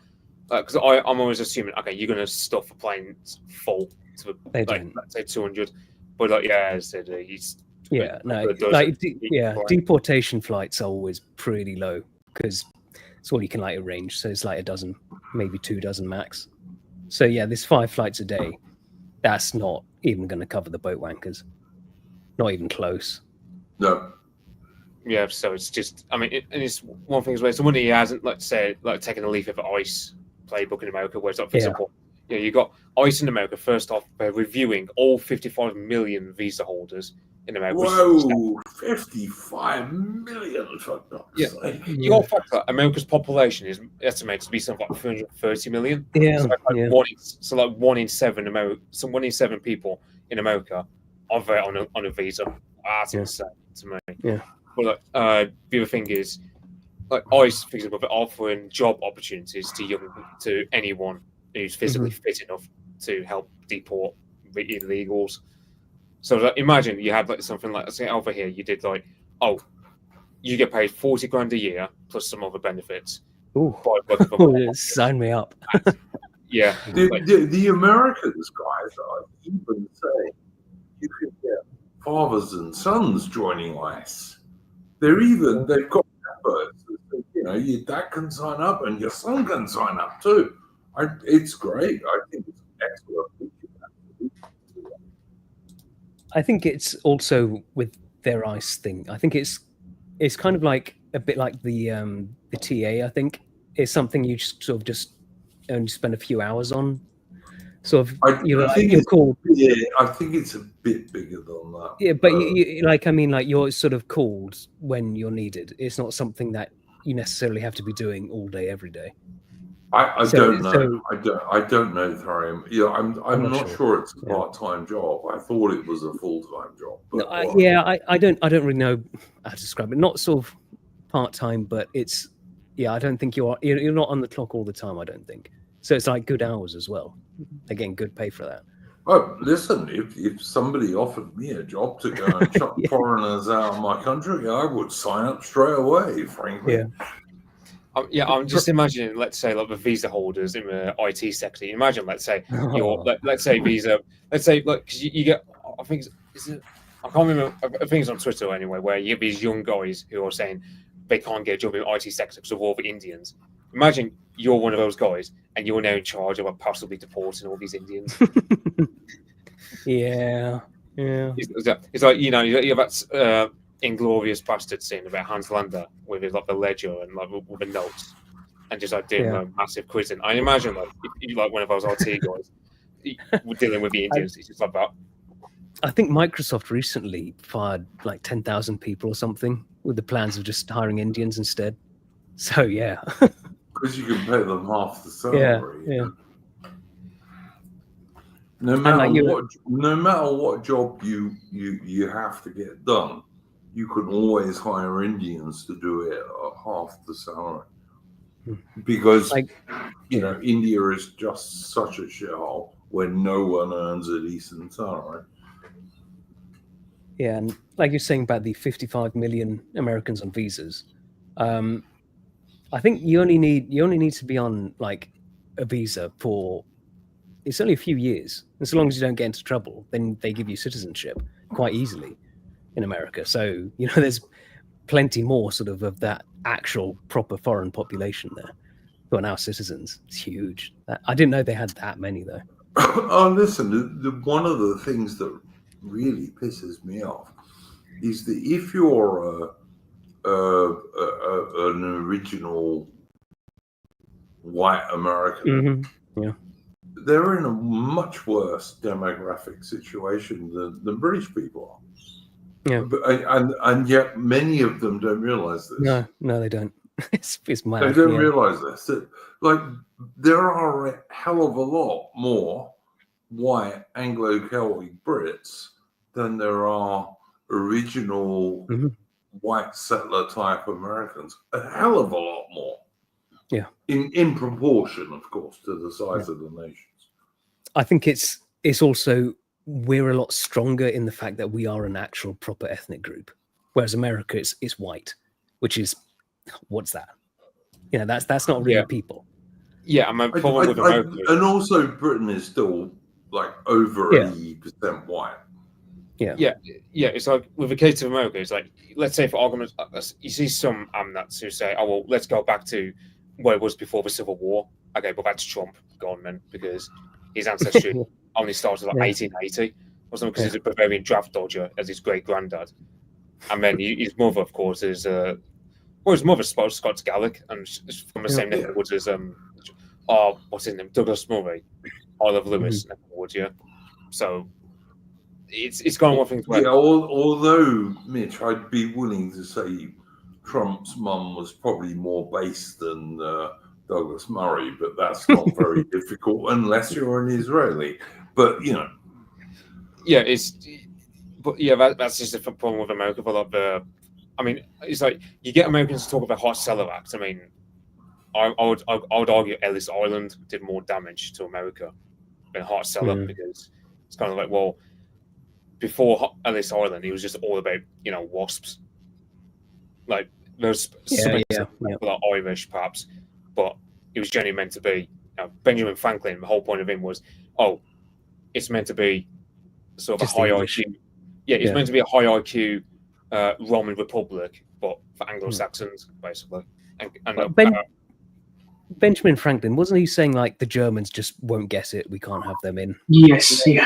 Because I'm always assuming, okay, you're going to stuff a plane full to let's say 200, but deportation flights are always pretty low because it's all you can arrange. So it's like a dozen, maybe 2 dozen max. So this 5 flights a day, that's not even going to cover the boat wankers, not even close. No. Yeah, so it's just, I mean, and it's one thing as well. So when he hasn't, taken a leaf of ICE playbook in America, where it's like, for example, You got ICE in America first off by reviewing all 55 million visa holders in America. Whoa, 55 million for God's sake. You got the fact that America's population is estimated to be something like 330 million. Yeah, So one in seven people in America are there on a visa. That's insane to me. Yeah. But the other thing is, like ICE, for example, they're offering job opportunities to anyone who's physically fit enough to help deport illegals. So like, imagine you had like something like, say over here, you did like, you get paid 40 grand a year plus some other benefits. Ooh, sign me up. Yeah. The Americans, guys, are even saying you can get fathers and sons joining ICE. They've got efforts. Your dad can sign up and your son can sign up too. It's great. I think it's excellent. I think it's also with their ICE thing. I think it's kind of like a bit like the TA. I think it's something you just only spend a few hours on. Sort of, you're called. Yeah, I think it's a bit bigger than that. Yeah, but you're sort of called when you're needed. It's not something that you necessarily have to be doing all day, every day. I don't know. I don't know, Tharium. Yeah, I'm not sure it's a part-time job. I thought it was a full-time job. But I don't really know how to describe it. Not sort of part-time, but it's I don't think you're not on the clock all the time. I don't think so. It's like good hours as well. They're getting good pay for that. Oh, listen, if somebody offered me a job to go and chuck foreigners out of my country, I would sign up straight away, frankly. Yeah. I'm just imagining, let's say, like the visa holders in the IT sector. Imagine, let's say, let's say visa, let's say, like, because you get, I think, I can't remember, I think it's on Twitter anyway, where you have these young guys who are saying they can't get a job in the IT sector because of all the Indians. Imagine you're one of those guys and you're now in charge of possibly deporting all these Indians. Yeah. It's like, you have that Inglorious Bastard scene about Hans Lander with his, like, the ledger and like with the notes and just like doing a massive quizzing. I imagine like if you like one of those RT guys dealing with the Indians, it's just like that. I think Microsoft recently fired like 10,000 people or something with the plans of just hiring Indians instead. So yeah. Because you can pay them half the salary. Yeah. No matter what job you have to get done, you can always hire Indians to do it at half the salary. Because India is just such a shithole where no one earns a decent salary. Yeah, and like you're saying about the 55 million Americans on visas, I think you only need to be on like a visa for it's only a few years. And so long as you don't get into trouble, then they give you citizenship quite easily in America. So there's plenty more sort of that actual proper foreign population there who are now citizens. It's huge. I didn't know they had that many though. Oh, listen, one of the things that really pisses me off is that if you're an original white American, they're in a much worse demographic situation than British people are. Yeah, and yet many of them don't realize this. No, they don't. It's mad. They don't realize this. Like there are a hell of a lot more white Anglo-Celtic Brits than there are original white settler type Americans. A hell of a lot more. Yeah. In proportion, of course, to the size of the nations. I think it's also we're a lot stronger in the fact that we are an actual proper ethnic group, whereas America is white, which is what's that? That's not real people. Yeah, my problem with America, and also Britain is still like over 80% white. Yeah. It's like with the case of America, it's like, let's say for argument, you see some amnats who say, "Oh well, let's go back to where it was before the Civil War." Okay, but that's Trump gone, man, because his ancestry only started like 1880 or something, because he's a Bavarian draft dodger as his great granddad, and then his mother, of course, is his mother's Scots Gaelic and from the same neighborhood as what's his name, Douglas Murray. Isle of Lewis, neck of the woods, yeah. So it's kind of one thing. Yeah, although Mitch, I'd be willing to say Trump's mum was probably more base than Douglas Murray, but that's not very difficult unless you're an Israeli. But you know, yeah, that's just a problem with America. For like I mean, it's like you get Americans to talk about hot seller acts. I mean, I would argue Ellis Island did more damage to America than hot seller because it's kind of like, well, before Ellis Island, it was just all about wasps. Like there's something like Irish perhaps, but it was generally meant to be. Benjamin Franklin, the whole point of him was, it's meant to be sort of just a high English. IQ. Yeah, it's meant to be a high IQ Roman Republic, but for Anglo-Saxons, basically. And Benjamin Franklin, wasn't he saying like the Germans just won't get it? We can't have them in. Yes, yeah.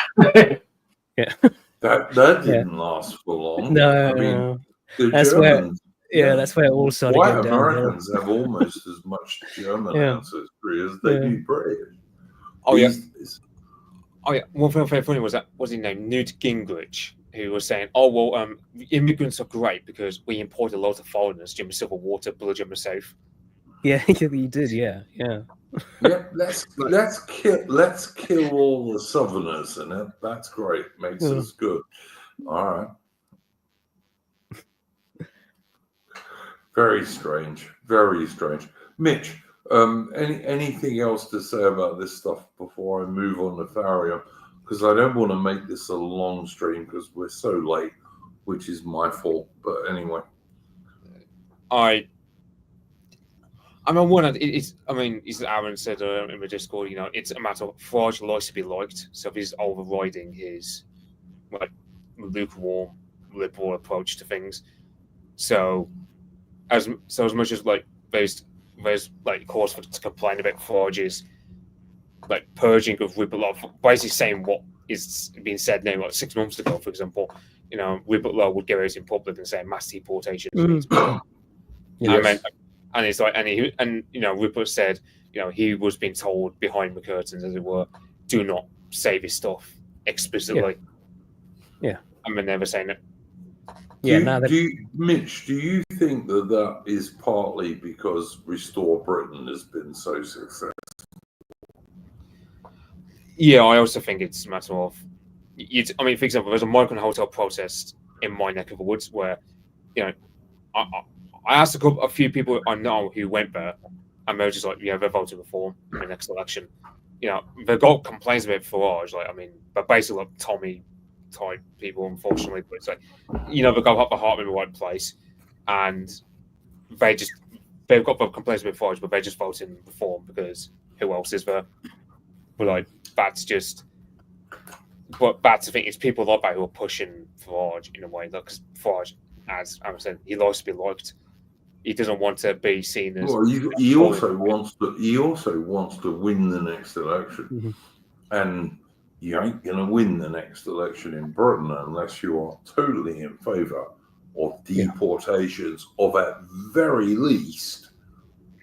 Yeah. That didn't last for long. No, I mean, the that's Germans. that's where it all started White going downhill. Americans have almost as much German ancestry as they do British. Oh yeah. One thing I found funny was that he named Newt Gingrich, who was saying, immigrants are great because we imported a lot of foreigners during the Civil War to bludgeon the South. Yeah, you did. Yeah. Yeah, let's kill all the Southerners, and that's great. Makes us good. All right. Very strange. Very strange. Mitch, anything else to say about this stuff before I move on to Tharium? Because I don't want to make this a long stream because we're so late, which is my fault. But anyway, I'm on one hand. As Aaron said in the Discord, it's a matter of Farage likes to be liked, so if he's overriding his lukewarm liberal approach to things. So as much as there's cause to complain about Farage's purging of Whipple, basically saying what is being said now, 6 months ago, for example, Whipple would go out in public and say mass deportation. Yes. And it's Whipple said, he was being told behind the curtains, as it were, do not say this stuff explicitly. Yeah. And they're never saying it. Mitch, do you think that is partly because Restore Britain has been so successful? Yeah, I also think it's a matter of, for example, there's a migrant hotel protest in my neck of the woods where, I asked a few people I know who went there, and they were just like, they're voting Reform in the next election. They've got complaints about Farage, but basically Tommy type people, unfortunately. But it's they've got the heart in the right place, and they've got the complaints about Farage, but they just vote in Reform because who else is there? But that's just. But that's the thing. It's people like that who are pushing Farage in a way, because Farage, as I said, he likes to be liked. He doesn't want to be seen as. Well, he also wants to win the next election, and you ain't going to win the next election in Britain unless you are totally in favour of deportations of, at very least,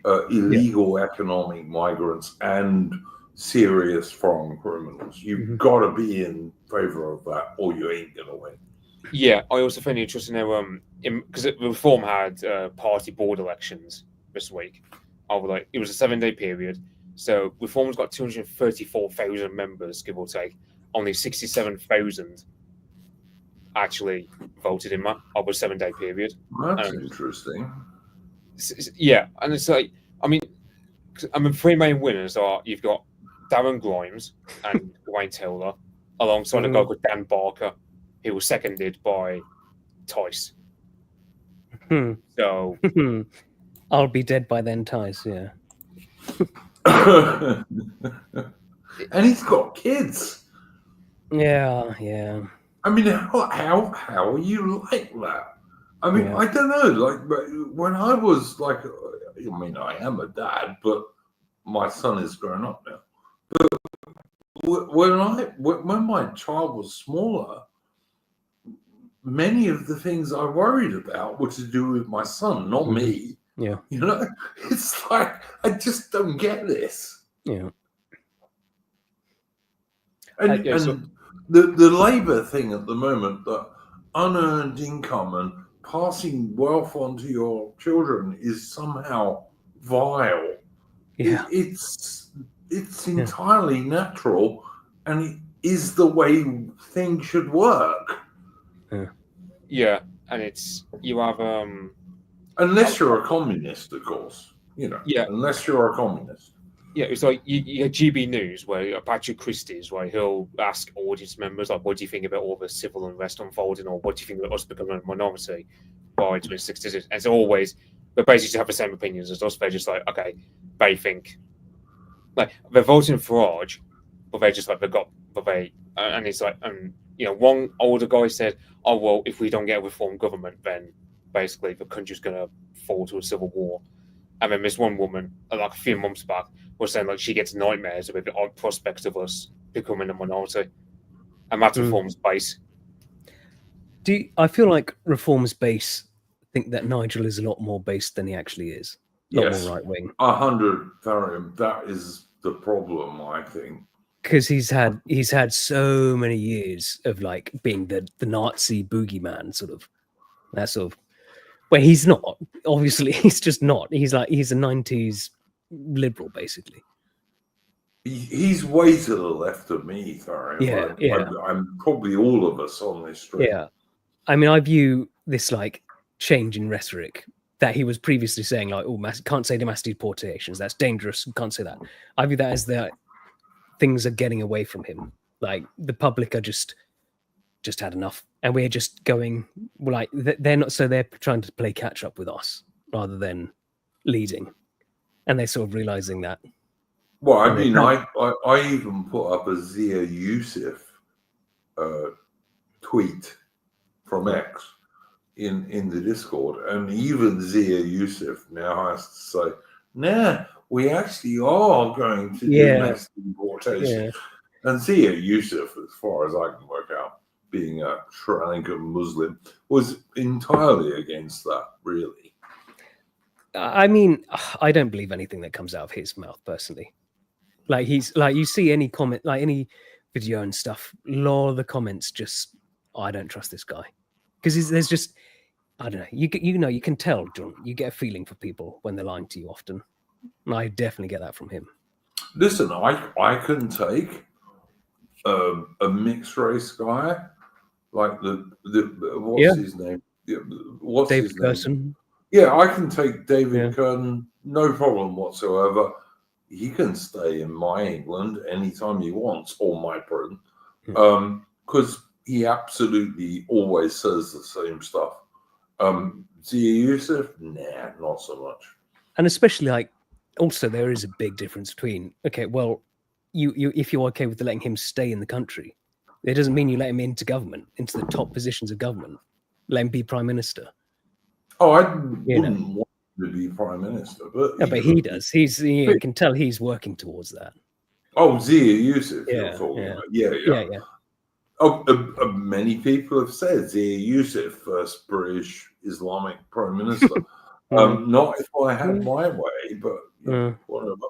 illegal economic migrants and serious foreign criminals. You've got to be in favour of that, or you ain't going to win. Yeah, I also find it interesting now, because Reform had party board elections this week. It was a 7-day period. So Reform's got 234,000 members, give or take. Only 67,000 actually voted in that over a 7-day period. That's interesting. Yeah, and it's three main winners are, you've got Darren Grimes and Wayne Taylor, alongside a guy called Dan Barker, who was seconded by Tice. So I'll be dead by then, Tice. Yeah. And he's got kids. Yeah. I mean, how are you like that? I mean, I don't know. When I was I am a dad, but my son is grown up now. But when my child was smaller, many of the things I worried about were to do with my son, not me. Yeah. It's I just don't get this. Yeah. And, Yeah, so- and the Labour thing at the moment, that unearned income and passing wealth on to your children is somehow vile. Yeah. It's entirely natural, and it is the way things should work. Yeah, and you have Unless you're a communist, of course. Yeah. Unless you're a communist. Yeah, it's like you get GB News where Patrick Christie's, where he'll ask audience members like, "What do you think about all the civil unrest unfolding, or what do you think about us becoming a minority by 2060?" And it's always they basically have the same opinions as us. They're just like, okay, they think like they're voting for Farage, but they just like and it's like one older guy said, "Oh well, if we don't get a reformed government, then basically the country's gonna fall to a civil war." And then this one woman, like a few months back, was saying like she gets nightmares with the odd prospect of us becoming a minority, and that's Reform's base. I feel like Reform's base think that Nigel is a lot more based than he actually is. A lot more right wing. 100, Tharium. That is the problem, I think. Because he's had so many years of like being the Nazi boogeyman, sort of that sort of. Where he's not, obviously, he's just not. He's a 90s liberal, basically. He's way to the left of me, Tharium. Yeah. I'm probably all of us on this street. Yeah. I mean, I view this like change in rhetoric that he was previously saying, like, oh, can't say the mass deportations, that's dangerous, can't say that. I view that as that things are getting away from him. Like, the public are just had enough, and we're just going like they're not, so they're trying to play catch up with us rather than leading, and they're sort of realizing that. Well, I mean, I even put up a Zia Yusuf tweet from X in the Discord, and even Zia Yusuf now has to say, "Nah, we actually are going to do mass deportation." Yeah. And Zia Yusuf, as far as I can work out, being a Sri Lankan Muslim, was entirely against that, really. I mean, I don't believe anything that comes out of his mouth, personally. Like, he's like, you see any comment, like any video and stuff, a lot of the comments just, I don't trust this guy. Because there's just, I don't know, you can tell, John, you get a feeling for people when they're lying to you often. And I definitely get that from him. Listen, I can take a mixed race guy, like what's his name? What's David his name? Curtin. Yeah, I can take David Curtin, no problem whatsoever. He can stay in my England anytime he wants, or my Britain, because he absolutely always says the same stuff. Zia Yusuf, nah, not so much. And especially, like, also there is a big difference between, okay, well, you if you're okay with letting him stay in the country, it doesn't mean you let him into government, into the top positions of government. Let him be prime minister. Oh, I wouldn't want him to be prime minister, but no, but he does. You can tell he's working towards that. Oh, Zia Yusuf, you're talking about. Yeah. Oh, many people have said Zia Yusuf, first British Islamic prime minister. Not if I had my way, but whatever.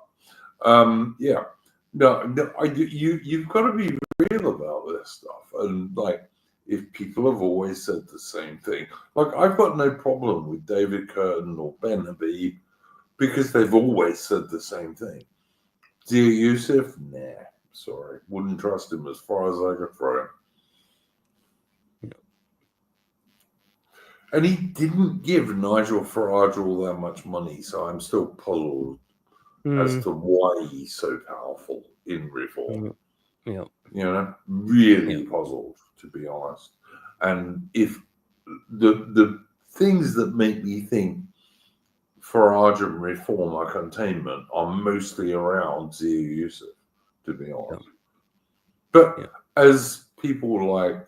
Yeah. No, you've got to be real about this stuff, and like, if people have always said the same thing, like, I've got no problem with David Curtin or Ben Habib because they've always said the same thing. Zia Yusuf, nah, sorry, wouldn't trust him as far as I could throw him. And he didn't give Nigel Farage all that much money, so I'm still puzzled as to why he's so powerful in Reform. Really puzzled, to be honest. And if the things that make me think Farage and Reform are containment are mostly around Zia Yusuf, to be honest. But as people like,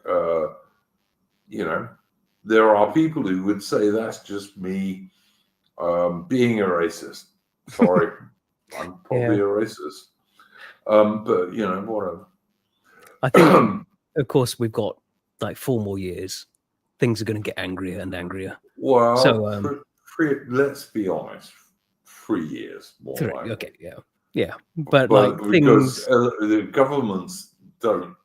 there are people who would say that's just me being a racist. Sorry, I'm probably a racist. But, whatever. I think, of course, we've got like 4 more years. Things are going to get angrier and angrier. Well, so let's be honest, 3 years more. 3, okay, yeah. But like because things, the governments don't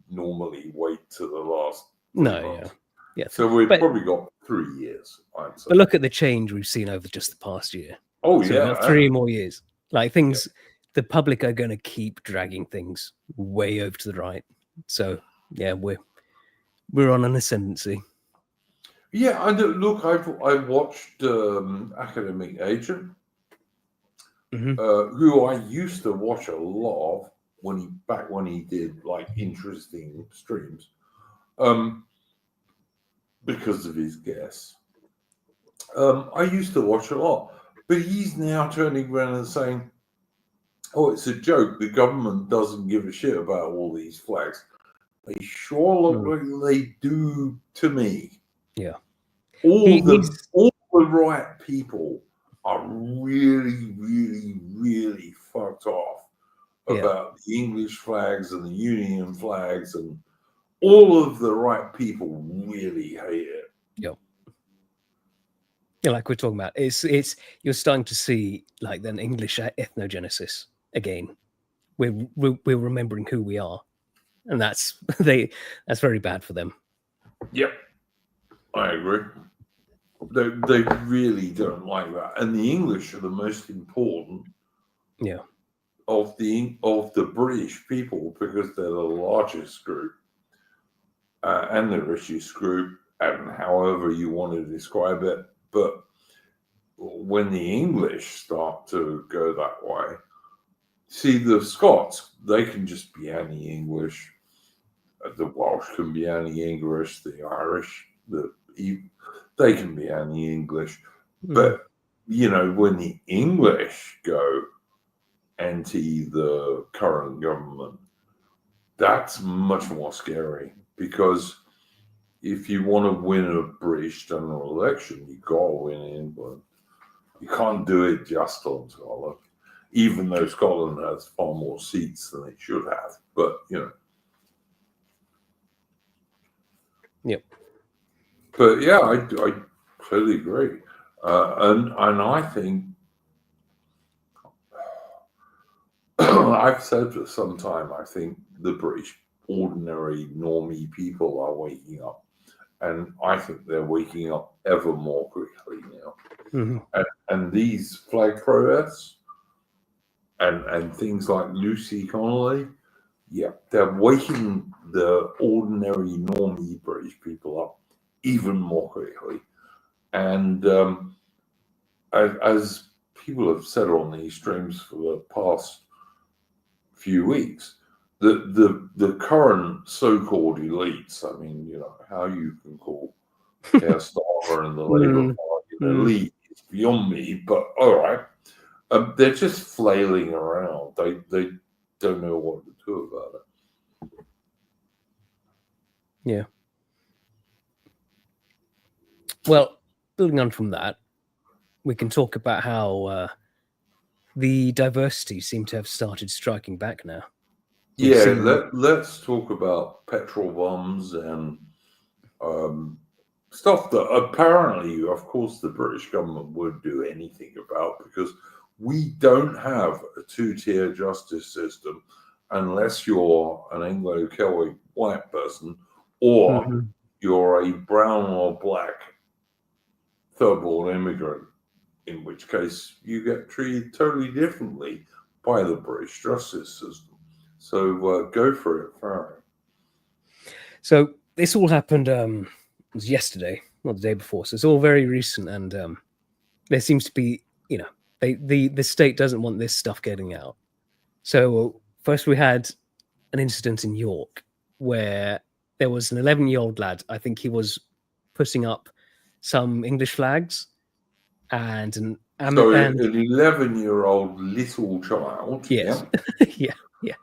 normally wait to the last 3 No, yeah. months. Yeah. So we've But- probably got 3 years, I'd say. But look at the change we've seen over just the past year. Oh, So yeah. we've got 3 more years. Like things, the public are going to keep dragging things way over to the right. So yeah, we're on an ascendancy. Yeah, I do. Look, I watched Academic Agent, Mhm. who I used to watch a lot of when he did like interesting streams, because of his guests. I used to watch a lot, but he's now turning around and saying, "Oh, it's a joke. The government doesn't give a shit about all these flags. They sure look like they do to me." Yeah. All the right people are really, really, really fucked off about the English flags and the Union flags, and all of the right people really hate it. Yep. Yeah, like we're talking about, it's you're starting to see like an English ethnogenesis again. We're remembering who we are, and that's very bad for them. Yep, I agree. They really don't like that, and the English are the most important. Yeah. Of the British people, because they're the largest group and the richest group, and however you want to describe it. But when the English start to go that way, see, the Scots, they can just be anti-English. The Welsh can be anti-English. The Irish, they can be anti-English. But when the English go anti the current government, that's much more scary, because if you want to win a British general election, you got to win England. You can't do it just on Scotland, even though Scotland has far more seats than it should have. But Yep. But yeah, I totally agree, and I think I've said for some time, I think the British ordinary normie people are waking up, and I think they're waking up ever more quickly now. And these flag protests and things like Lucy Connolly, they're waking the ordinary normie British people up even more quickly. And as people have said on these streams for the past few weeks, the current so-called elites, I mean, how you can call Keir Starmer and the Labour Party an elite is beyond me, but all right. They're just flailing around. They don't know what to do about it. Yeah. Well, building on from that, we can talk about how the diversity seem to have started striking back now. Let's talk about petrol bombs and stuff that apparently, of course, the British government would do anything about, because we don't have a two-tier justice system unless you're an Anglo-Celtic white person or you're a brown or black third-world immigrant, in which case you get treated totally differently by the British justice system. So go for it, Farron. So this all happened, it was yesterday, not the day before. So it's all very recent, and there seems to be, the state doesn't want this stuff getting out. So first we had an incident in York where there was an 11-year-old lad. I think he was putting up some English flags and an 11-year-old little child. Yes. Yeah.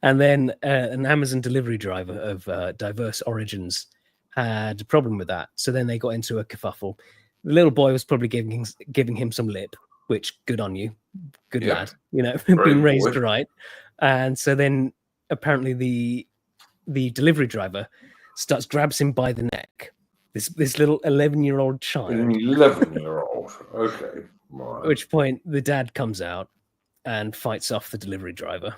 And then an Amazon delivery driver of diverse origins had a problem with that. So then they got into a kerfuffle. The little boy was probably giving him some lip, which good on you. Good lad. Being raised right. And so then apparently the delivery driver grabs him by the neck. This little 11-year-old child. An 11-year-old. Okay. Right. At which point the dad comes out and fights off the delivery driver.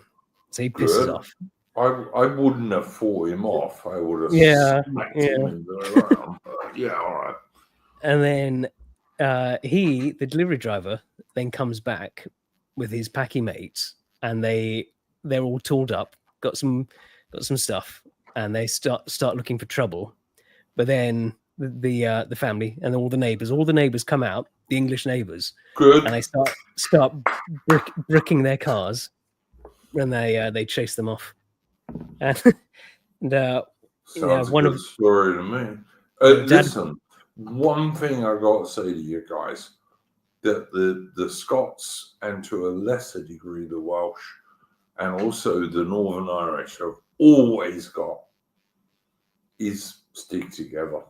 So he pisses off. I wouldn't have fought him off. I would have Yeah, smacked yeah. him in the ground. But yeah, all right. And then the delivery driver, then comes back with his packy mates, and they're all tooled up, got some stuff, and they start looking for trouble. But then the family and all the neighbors come out, the English neighbors, Good. and they start bricking their cars, and they chase them off. And Sounds a one good of story to me. Dad. Listen, one thing I got to say to you guys, that the Scots, and to a lesser degree the Welsh, and also the Northern Irish, have always got is stick together.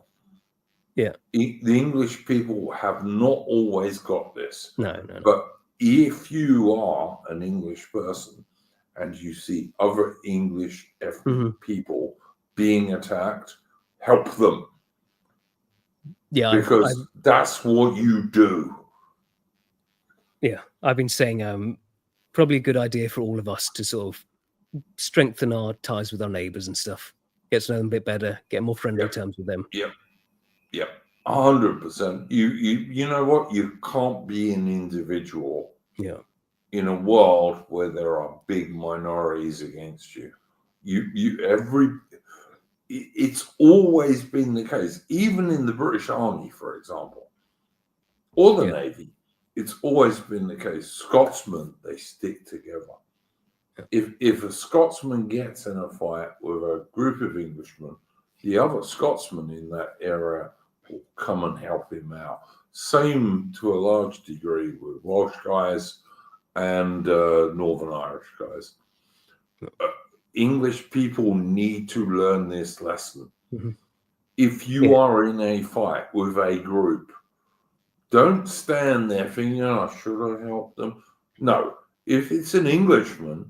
Yeah. The English people have not always got this. No. But if you are an English person and you see other English ethnic people being attacked, help them. Yeah, because that's what you do. Yeah, I've been saying probably a good idea for all of us to sort of strengthen our ties with our neighbours and stuff, get to know them a bit better, get more friendly terms with them. Yep. 100%. You know what? You can't be an individual in a world where there are big minorities against you. It's always been the case, even in the British Army, for example, or the Navy. It's always been the case. Scotsmen, they stick together. If a Scotsman gets in a fight with a group of Englishmen, the other Scotsmen in that area will come and help him out. Same to a large degree with Welsh guys and Northern Irish guys. English people need to learn this lesson. If you are in a fight with a group, don't stand there thinking, oh, should I help them? No. If it's an Englishman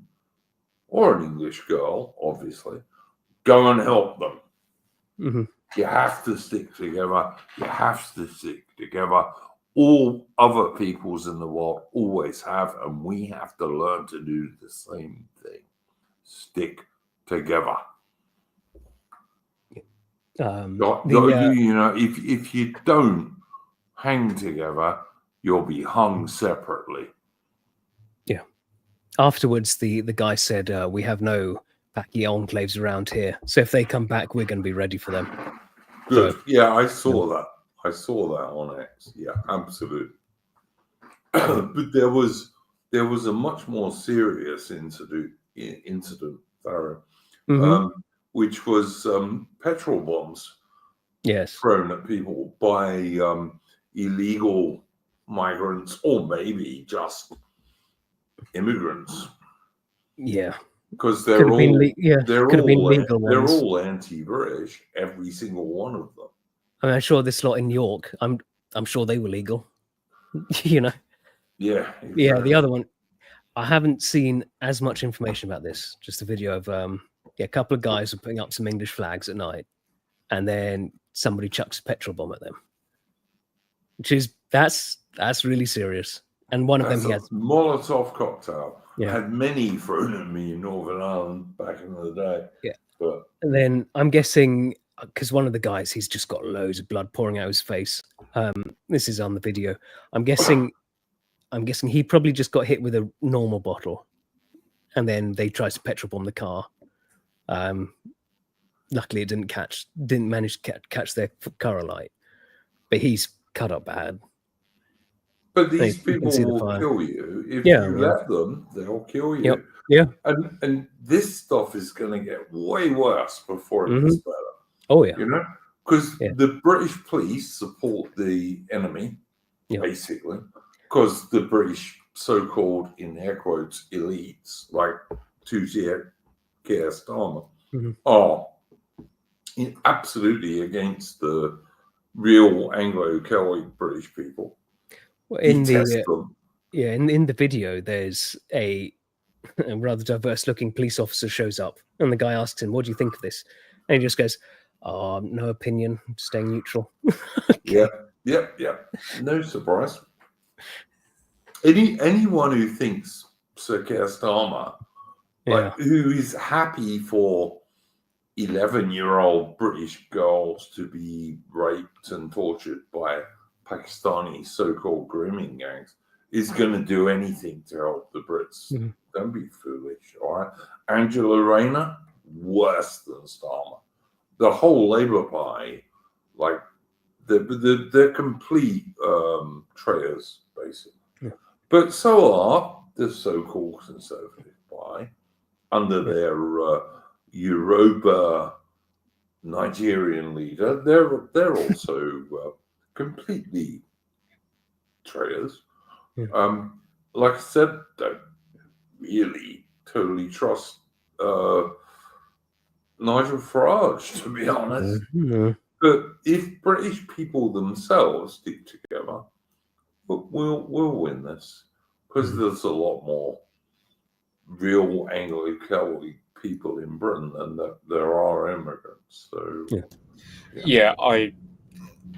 or an English girl, obviously, go and help them. You have to stick together. You have to stick together. All other peoples in the world always have, and we have to learn to do the same thing. Stick together. If you don't hang together, you'll be hung separately. Yeah. Afterwards, the guy said, we have no Paki enclaves around here, so if they come back, we're going to be ready for them. Good. So, yeah, I saw that. I saw that on X. Yeah, absolutely. But there was a much more serious incident, which was petrol bombs thrown at people by illegal migrants, or maybe just immigrants. Yeah, because they're all anti-British, every single one of them. I mean, I'm sure this lot in York, I'm sure they were legal. Yeah. Exactly. Yeah. The other one, I haven't seen as much information about this. Just a video of a couple of guys were putting up some English flags at night, and then somebody chucks a petrol bomb at them, which is that's really serious. And one of them, he has Molotov cocktail. I had many thrown at me in Northern Ireland back in the day. Yeah. But and then I'm guessing, because one of the guys, he's just got loads of blood pouring out his face. This is on the video. I'm guessing he probably just got hit with a normal bottle, and then they tried to petrol bomb the car. Luckily, it didn't manage to catch their car alight. But he's cut up bad. But these people will kill you. If you let them, they'll kill you. Yeah. And this stuff is going to get way worse before it gets better. Oh, yeah. You know? Because the British police support the enemy, basically. Because the British so-called, in air quotes, elites, like Keir Starmer, are absolutely against the real Anglo-Celtic British people. Well, in the video, there's a rather diverse-looking police officer shows up, and the guy asks him, "What do you think of this?" And he just goes, "No opinion, staying neutral." Yeah. No surprise. Anyone who thinks Sir Keir Starmer Like, who is happy for 11-year-old British girls to be raped and tortured by Pakistani so-called grooming gangs is going to do anything to help the Brits. Mhm. Don't be foolish, all right? Angela Rayner, worse than Starmer. The whole Labour Party, like, they're complete traitors, basically. Yeah. But so are the so-called Conservative Party under their Europa Nigerian leader. They're also completely traitors. Yeah. Like I said, don't really totally trust Nigel Farage, to be honest. Mhm. But if British people themselves stick together, we'll win this, because there's a lot more real Anglo-Celtic people in Britain than there are immigrants. So Yeah, I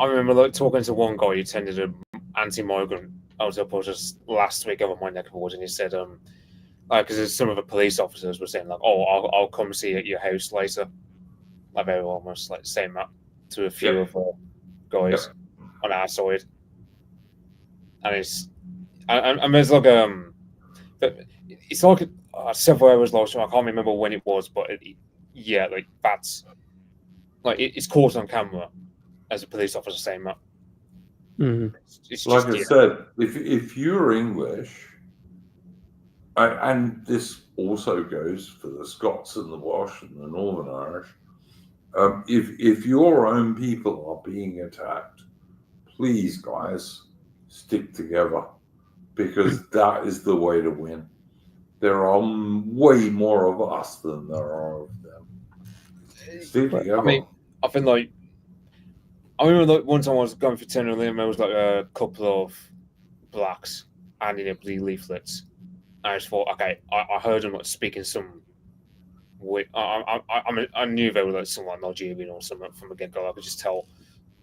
remember like talking to one guy who attended an anti-migrant protest last week over my neck of the woods, and he said, because some of the police officers were saying like, "Oh, I'll come see you at your house later." Like they were almost like saying that to a few of the guys on our side, and there's like it's like several hours long. So I can't remember when it was, but yeah, like that's like it's caught on camera as a police officer saying that. Mhm. It's like just, I said, if you're English, and this also goes for the Scots and the Welsh and the Northern Irish, if your own people are being attacked, please, guys, stick together, because that is the way to win. There are way more of us than there are of them. Stick together. I mean, I think like I remember like one time I was going for Tenerife and there was like a couple of blacks handing up the leaflets. And I just thought, okay, I heard them like speaking some. I knew they were like somewhat Nigerian or something from the get go. I could just tell,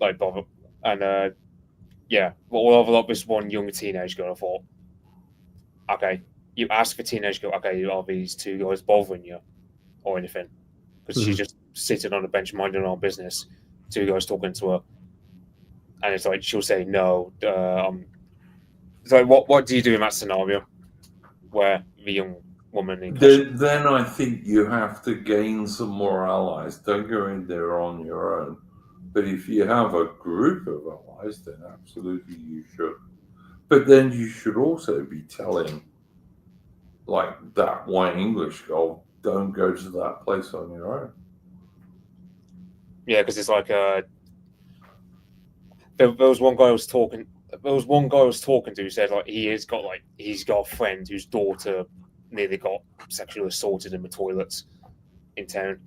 like bother. And yeah, but all of like this one young teenage girl, I thought, okay, you ask the teenage girl, okay, are these two guys bothering you or anything? Because she's just sitting on a bench minding her own business. Two guys talking to her, and it's like she'll say no. It's like what do you do in that scenario where the young woman in question? Then I think you have to gain some more allies. Don't go in there on your own. But if you have a group of allies, then absolutely you should. But then you should also be telling, like, that white English girl, don't go to that place on your own. Yeah, because it's like there was one guy I was talking. There was one guy I was talking to who said like he's got a friend whose daughter nearly got sexually assaulted in the toilets in town,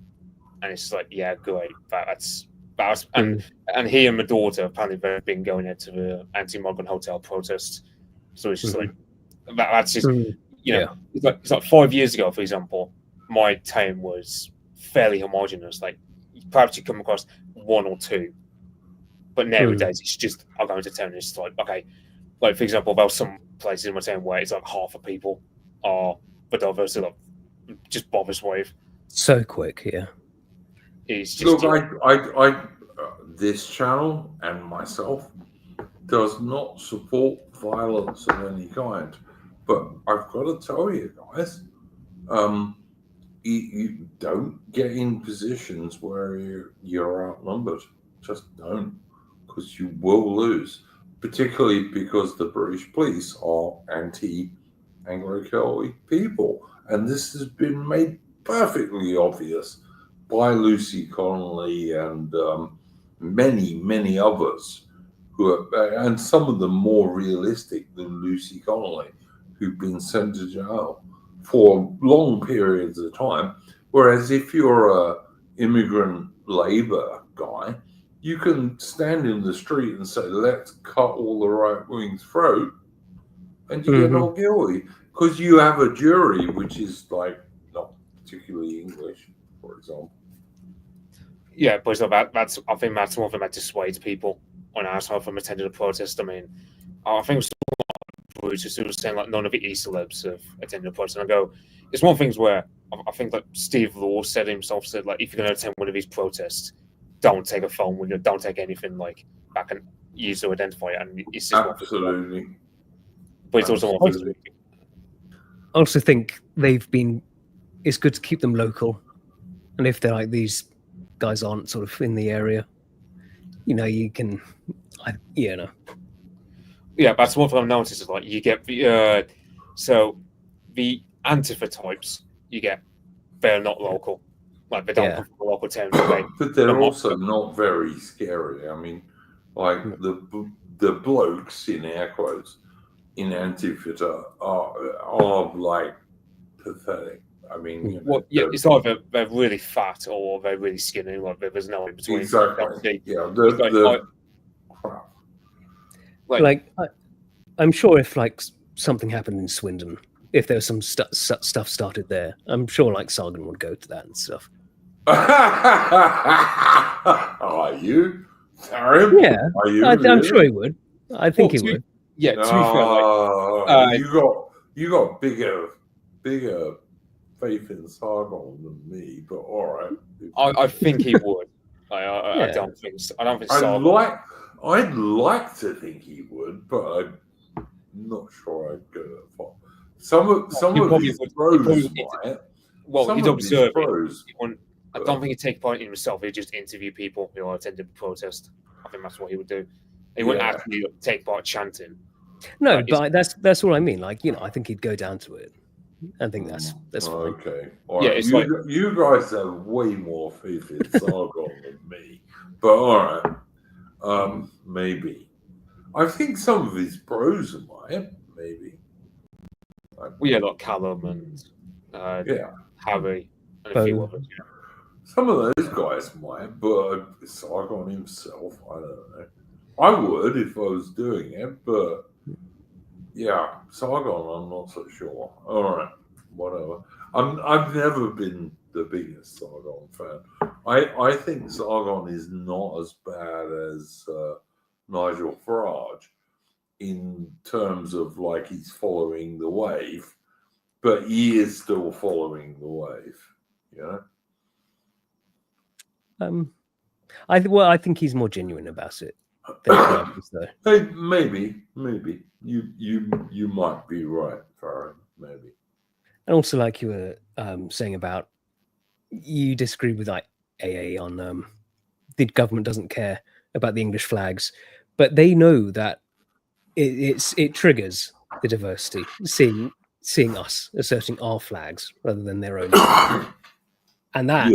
and it's just like, yeah, great. That's and he and my daughter apparently they've been going into the anti-migrant hotel protests. So it's just like that's just it's like 5 years ago, for example, my town was fairly homogenous. Like perhaps you come across one or two, but nowadays it's just I go into town and it's like, okay, like for example, there are some places in my town where it's like half the people are the diversity, like just bothers with. So quick, yeah. It's just look, I this channel and myself does not support violence of any kind, but I've got to tell you guys, you don't get in positions where you're outnumbered. Just don't, because you will lose, particularly because the British police are anti-Anglo-Celtic people, and this has been made perfectly obvious by Lucy Connolly and many others and some of them more realistic than Lucy Connolly, who've been sent to jail for long periods of time. Whereas if you're a immigrant labor guy, you can stand in the street and say, let's cut all the right wing's throat, and you get not guilty, because you have a jury which is like not particularly English, for example. Yeah, but so that's I think that's something that dissuades people on our side from attending a protest. I mean, I think it was Brutus, who was saying like none of the e-celebs have attended a protest. And I go, it's one of the things where I think that Steve Law said like, if you're going to attend one of these protests, don't take a phone with you, don't take anything like that can use to identify it. And it's just Absolutely. But it's also one thing. I also think it's good to keep them local. And if they're like, these guys aren't sort of in the area, you can, Yeah, that's one thing I've noticed is like you get the the Antifa types you get, they're not local. Like they don't come from a local town. But they're also not very scary. I mean, like the blokes in air quotes in Antifa are like pathetic. I mean, it's either they're really fat or they're really skinny. Like there's no in between. Exactly. Yeah. I'm sure if like something happened in Swindon, if there was some stuff started there, I'm sure like Sargon would go to that and stuff. Are you? Sargon? Yeah. Are you? I'm sure he would. I think he would. Yeah. To be fair, you got bigger faith in Sargon than me, but all right. I think he would. I don't think. I don't think. I'd like to think he would, but I'm not sure I'd go that far. Some of his pros might. Well, he'd observe it. I don't think he'd take part in himself. He'd just interview people who attended the protest. I think that's what he would do. He wouldn't actually take part chanting. No, but that's what I mean. Like, I think he'd go down to it. I think that's fine. Okay. All right. You guys have way more faith in Sargon than me. But all right. Maybe. I think some of his pros might, maybe. Like Callum and Harry and a few others. Yeah. Some of those guys might, but Sargon himself, I don't know. I would if I was doing it, but yeah, Sargon, I'm not so sure. All right, whatever. I've never been the biggest Sargon fan. I think Sargon is not as bad as Nigel Farage in terms of like he's following the wave, but he is still following the wave, I think he's more genuine about it. Hey, maybe you might be right, Farron. Maybe. And also, like you were saying about, you disagree with like AA on the government doesn't care about the English flags, but they know that it triggers the diversity, seeing us asserting our flags rather than their own. And that,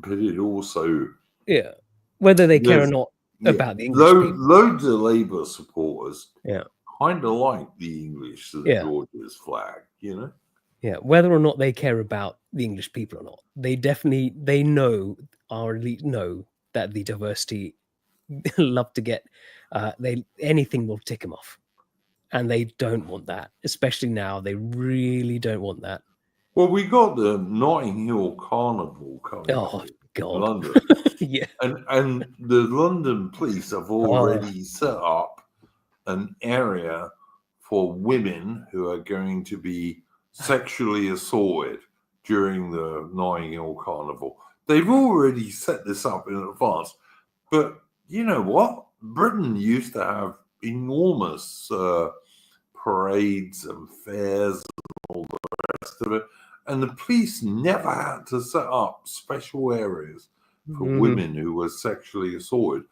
but it also, whether they care or not about the English people. Loads of Labour supporters, kind of like the English St George's flag, Yeah, whether or not they care about the English people or not, they know, our elite know that the diversity love to get, anything will tick them off, and they don't want that, especially now. They really don't want that. Well, we got the Notting Hill Carnival coming. Oh God, London. Yeah, and the London police have already set up an area for women who are going to be sexually assaulted during the Notting Hill Carnival. They've already set this up in advance. But you know what? Britain used to have enormous parades and fairs and all the rest of it. And the police never had to set up special areas for women who were sexually assaulted.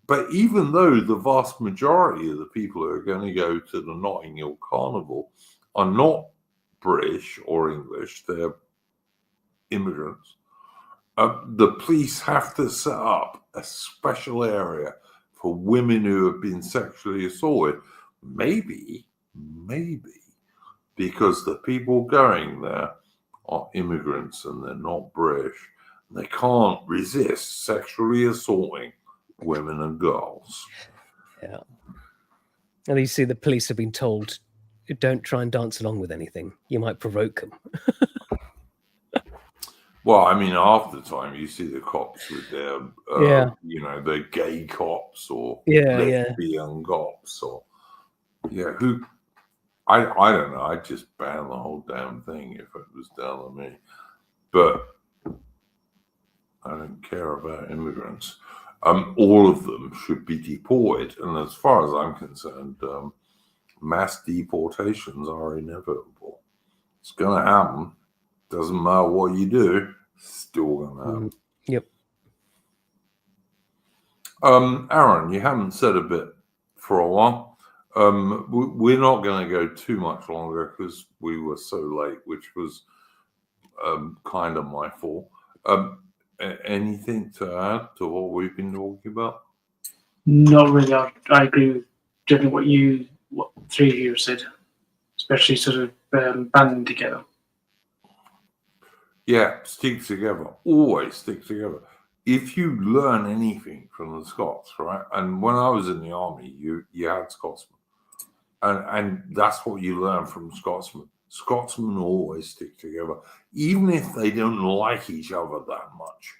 But even though the vast majority of the people who are going to go to the Notting Hill Carnival are not British or English, they're immigrants, the police have to set up a special area for women who have been sexually assaulted. Maybe, because the people going there are immigrants and they're not British. They can't resist sexually assaulting women and girls. Yeah. And you see the police have been told, don't try and dance along with anything. You might provoke them. Well, I mean, half the time you see the cops with their, the gay cops or lesbian cops or, I don't know. I'd just ban the whole damn thing if it was down to me. But I don't care about immigrants. All of them should be deported. And as far as I'm concerned, mass deportations are inevitable. It's going to happen. Doesn't matter what you do, it's still going to happen. Yep. Aaron, you haven't said a bit for a while. We're not going to go too much longer because we were so late, which was kind of my fault. Anything to add to what we've been talking about? Not really. I agree with generally what three of you said, especially sort of banding together. Yeah, stick together. Always stick together. If you learn anything from the Scots, right? And when I was in the army, you had Scotsmen, and that's what you learn from Scotsmen. Scotsmen always stick together, even if they don't like each other that much.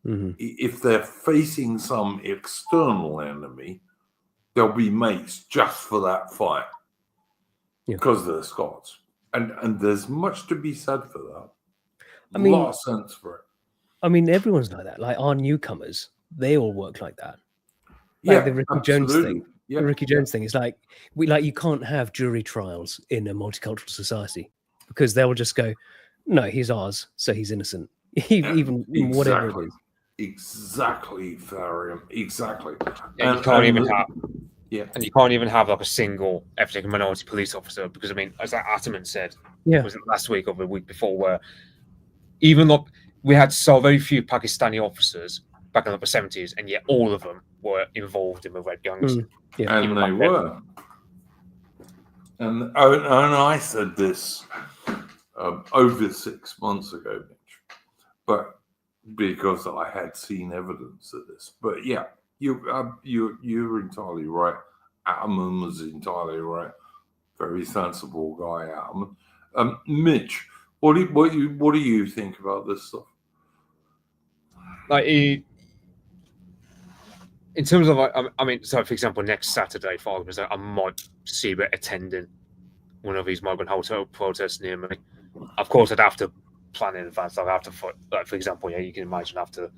Mm-hmm. If they're facing some external enemy, they'll be mates just for that fight because they're Scots. And there's much to be said for that. I mean, a lot of sense for it. I mean, everyone's like that. Like our newcomers, they all work like that. Yeah, Like the Ricky Jones thing. Yeah. The Ricky Jones thing is like you can't have jury trials in a multicultural society because they'll just go, no, he's ours, so he's innocent. Even whatever it is. Exactly, Tharium. Exactly. And you can't even have. Yeah, and you can't even have like a single ethnic minority police officer because I mean, as that Atterman said, was it last week or the week before, where even like we had so very few Pakistani officers back in the 70s, and yet all of them were involved in the Red Gangs. Yeah. And they were. And I said this over 6 months ago, Mitch, but because I had seen evidence of this. But yeah, you're entirely right. Atterman was entirely right. Very sensible guy, Atterman. Mitch, what do you think about this stuff? Like in terms of, I mean, so for example, next Saturday, for argument's sake, I might see it attending one of these migrant hotel protests near me. Of course, I'd have to plan in advance. I'd have to, like, for example, you can imagine after.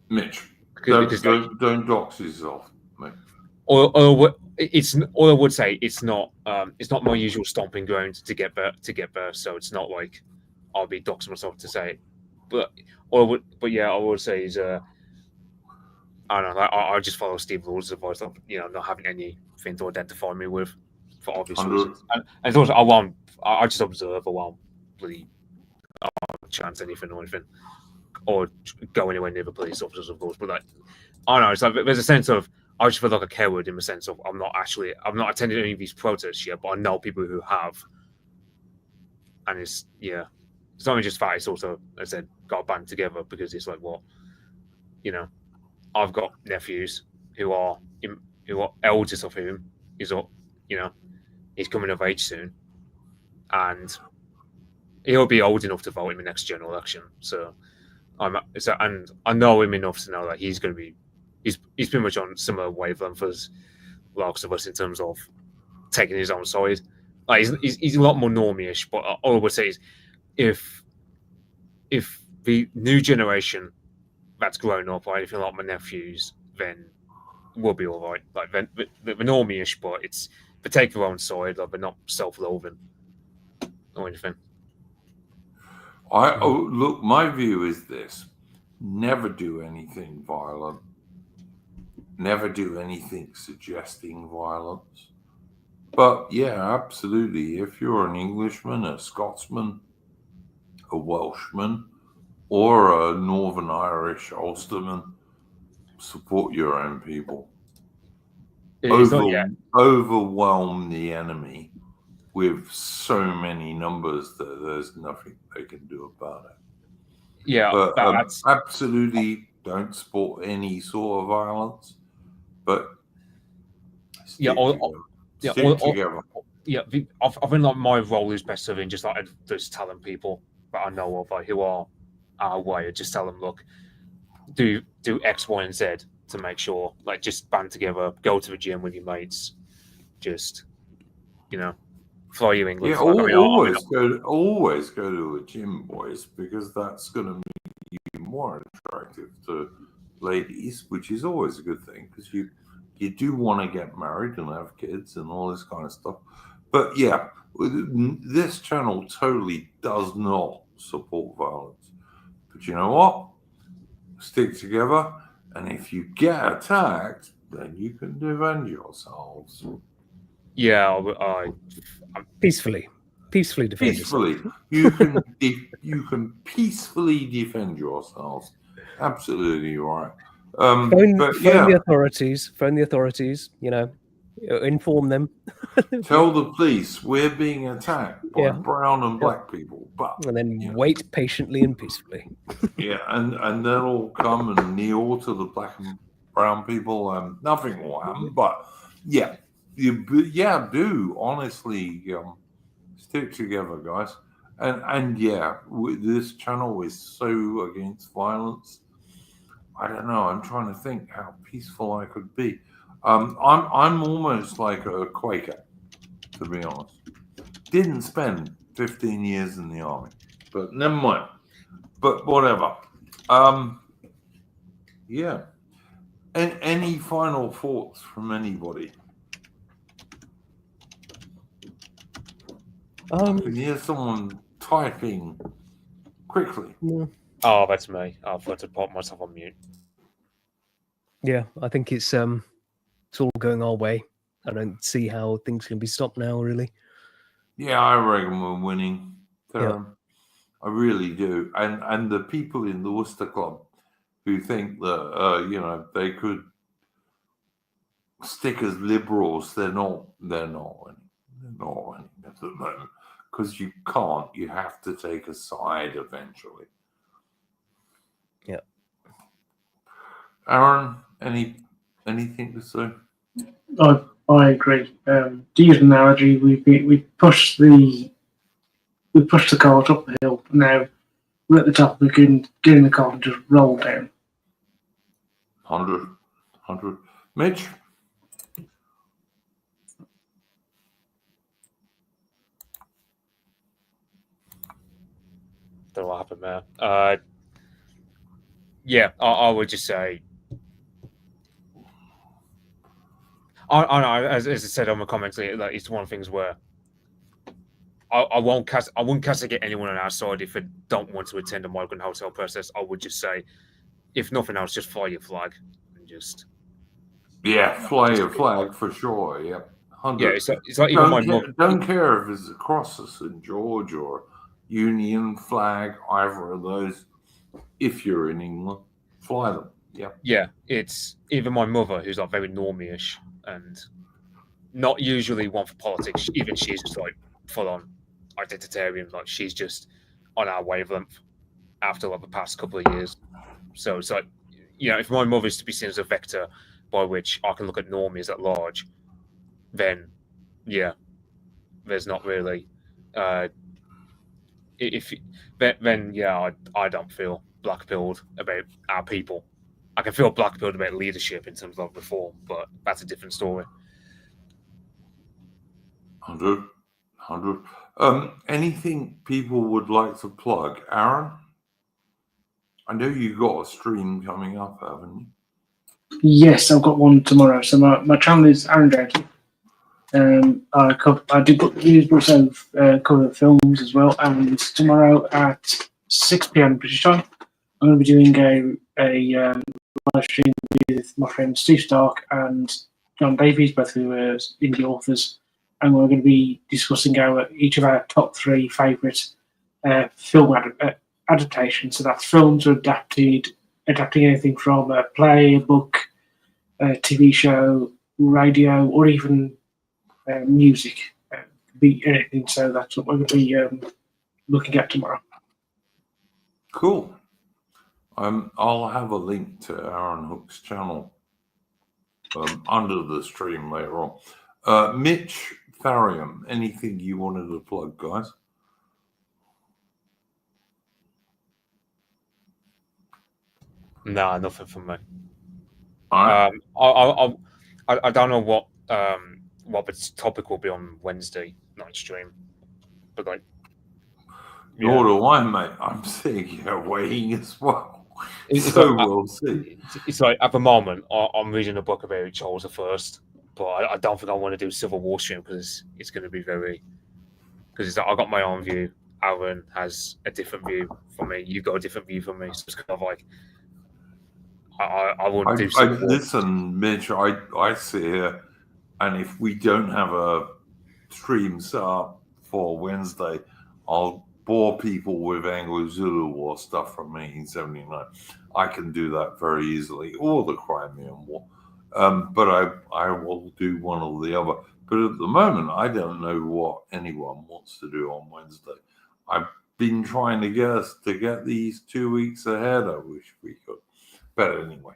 Mitch, don't dox yourself, mate. Or it's all I would say. It's not my usual stomping ground to get there. So it's not like I'll be doxing myself to say it. But I would say is I don't know. I just follow Steve Lord's advice of not having anything to identify me with for obvious reasons. And also I just observe. I won't really chance anything or go anywhere near the police officers, of course. But like I don't know. It's like there's a sense of I just feel like a coward in the sense of I'm not attending any of these protests yet, but I know people who have, and it's not only just that. It's also, as I said, got a band together because it's like I've got nephews who are eldest of whom is he's coming of age soon, and he'll be old enough to vote in the next general election. So and I know him enough to know that he's going to be he's pretty much on similar wavelength as lots of us in terms of taking his own side. Like he's a lot more normie-ish, but all I would say is if the new generation that's grown up or anything like my nephews, then we'll be all right. Like they're normie-ish, but they take their own side, like they're not self-loathing or anything. Look, my view is this: never do anything violent. Never do anything suggesting violence. But yeah, absolutely. If you're an Englishman, a Scotsman, a Welshman, or a Northern Irish Ulsterman, support your own people. Overwhelm the enemy with so many numbers that there's nothing they can do about it. Yeah, but absolutely don't support any sort of violence. But stick together. I think like my role is best serving just telling people that I know of who are our way, just tell them, look, do X, Y, and Z to make sure, like, just band together, go to the gym with your mates, just fly your England Yeah, flag. always go to a gym, boys, because that's going to make you more attractive to ladies, which is always a good thing because you do want to get married and have kids and all this kind of stuff. But yeah, this channel totally does not support violence. But you know what? Stick together, and if you get attacked, then you can defend yourselves. Yeah, Peacefully defend yourself. Peacefully, you can peacefully defend yourselves. Absolutely right. Phone the authorities. You know, inform them. Tell the police we're being attacked by Yeah. brown and black people, but And then wait patiently and peacefully. yeah, and they'll come and kneel to the black and brown people, and nothing will happen. But yeah, do honestly stick together, guys. And yeah, this channel is so against violence. I don't know. I'm trying to think how peaceful I could be. I'm almost like a Quaker, to be honest. Didn't spend 15 years in the army, but never mind. But whatever. Yeah. And any final thoughts from anybody? I can hear someone typing quickly. Oh, that's me. I've got to put myself on mute. Yeah, I think it's all going our way. I don't see how things can be stopped now, really. Yeah, I reckon we're winning. Yeah. I really do. And the people in the Worcester Club who think that they could stick as liberals, they're not winning. They're not winning at the moment because you can't. You have to take a side eventually. Yeah. Aaron, anything to say? I agree. To use an analogy, we pushed the cart up the hill. Now we're at the top. We can get in the car and just roll down. 100. Mitch? Don't know what happened there. Yeah, I would just say. As I said on my comments, like, it's one of the things where I wouldn't castigate anyone on our side if they don't want to attend a migrant hotel process. I would just say, if nothing else, just fly your flag and just. Yeah, fly your flag for sure. Yep. 100. Yeah, it's like even my mum. Don't care if it's across the St. George or Union flag, either of those. If you're in England, fly them. Yeah. Yeah, it's even my mother, who's like very normie-ish and not usually one for politics. Even she's just like full on identitarian. Like she's just on our wavelength after like the past couple of years. So it's like, if my mother is to be seen as a vector by which I can look at normies at large, then yeah, there's not really. I don't feel black-pilled about our people. I can feel black-pilled about leadership in terms of reform, but that's a different story. 100. Anything people would like to plug? Aaron? I know you got a stream coming up, haven't you? Yes, I've got one tomorrow. So my channel is Aaron Drayton. I do news, but also cover films as well. And tomorrow at 6 p.m. British time, I'm going to be doing a live stream with my friend Steve Stark and John Davies, both who are indie authors, and we're going to be discussing each of our top 3 favourite film adaptations. So that's films adapting anything from a play, a book, a TV show, radio, or even music. Be anything. So that's what we're going to be looking at tomorrow. Cool. I'll have a link to Aaron Hook's channel under the stream later on. Mitch Tharium, anything you wanted to plug, guys? Nah, nothing from me. All right. I don't know what the topic will be on Wednesday, not extreme. But like, Nor do I, mate. I'm sitting here waiting as well. It's So like, we'll see. It's like at the moment I'm reading a book about Charles I, but I don't think I want to do Civil War stream because it's going to be very because I got my own view. Aaron has a different view from me. You've got a different view from me. So it's kind of like I wouldn't do Civil War. Listen, Mitch, I sit here, and if we don't have a stream set up for Wednesday, I'll bore people with Anglo-Zulu War stuff from 1879. I can do that very easily, or the Crimean War. But I will do one or the other. But at the moment, I don't know what anyone wants to do on Wednesday. I've been trying to get us to get these 2 weeks ahead. I wish we could. But anyway,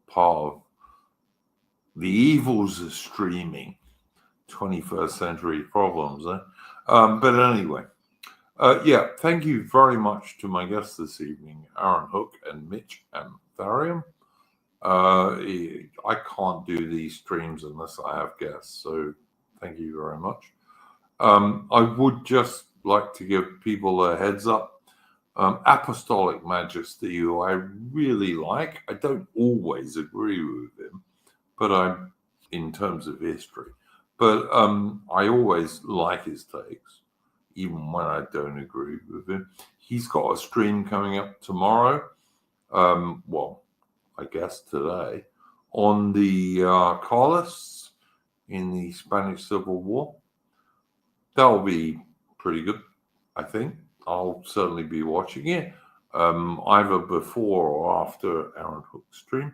part of the evils of streaming, 21st century problems. But anyway, yeah, thank you very much to my guests this evening, Aaron Hook and Mitch and Tharium. I can't do these streams unless I have guests, so thank you very much. I would just like to give people a heads up. Apostolic Majesty, who I really like. I don't always agree with him, but I'm in terms of history. But I always like his takes, even when I don't agree with him. He's got a stream coming up tomorrow. Well, I guess today, on the Carlists in the Spanish Civil War. That'll be pretty good, I think. I'll certainly be watching it, either before or after Aaron Hook's stream.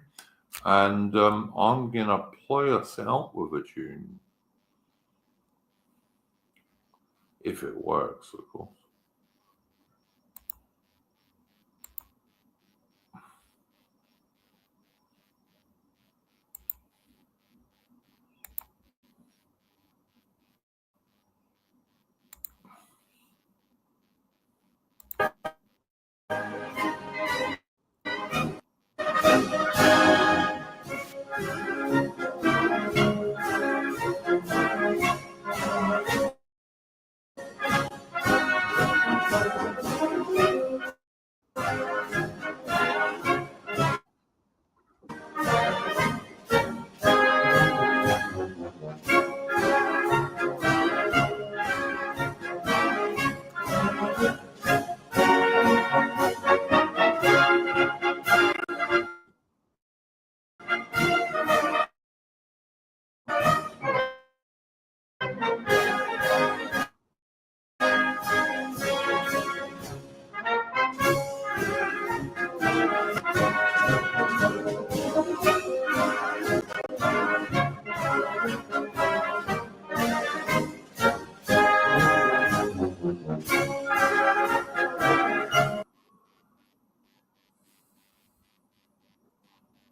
And I'm going to play us out with a tune. If it works, of course.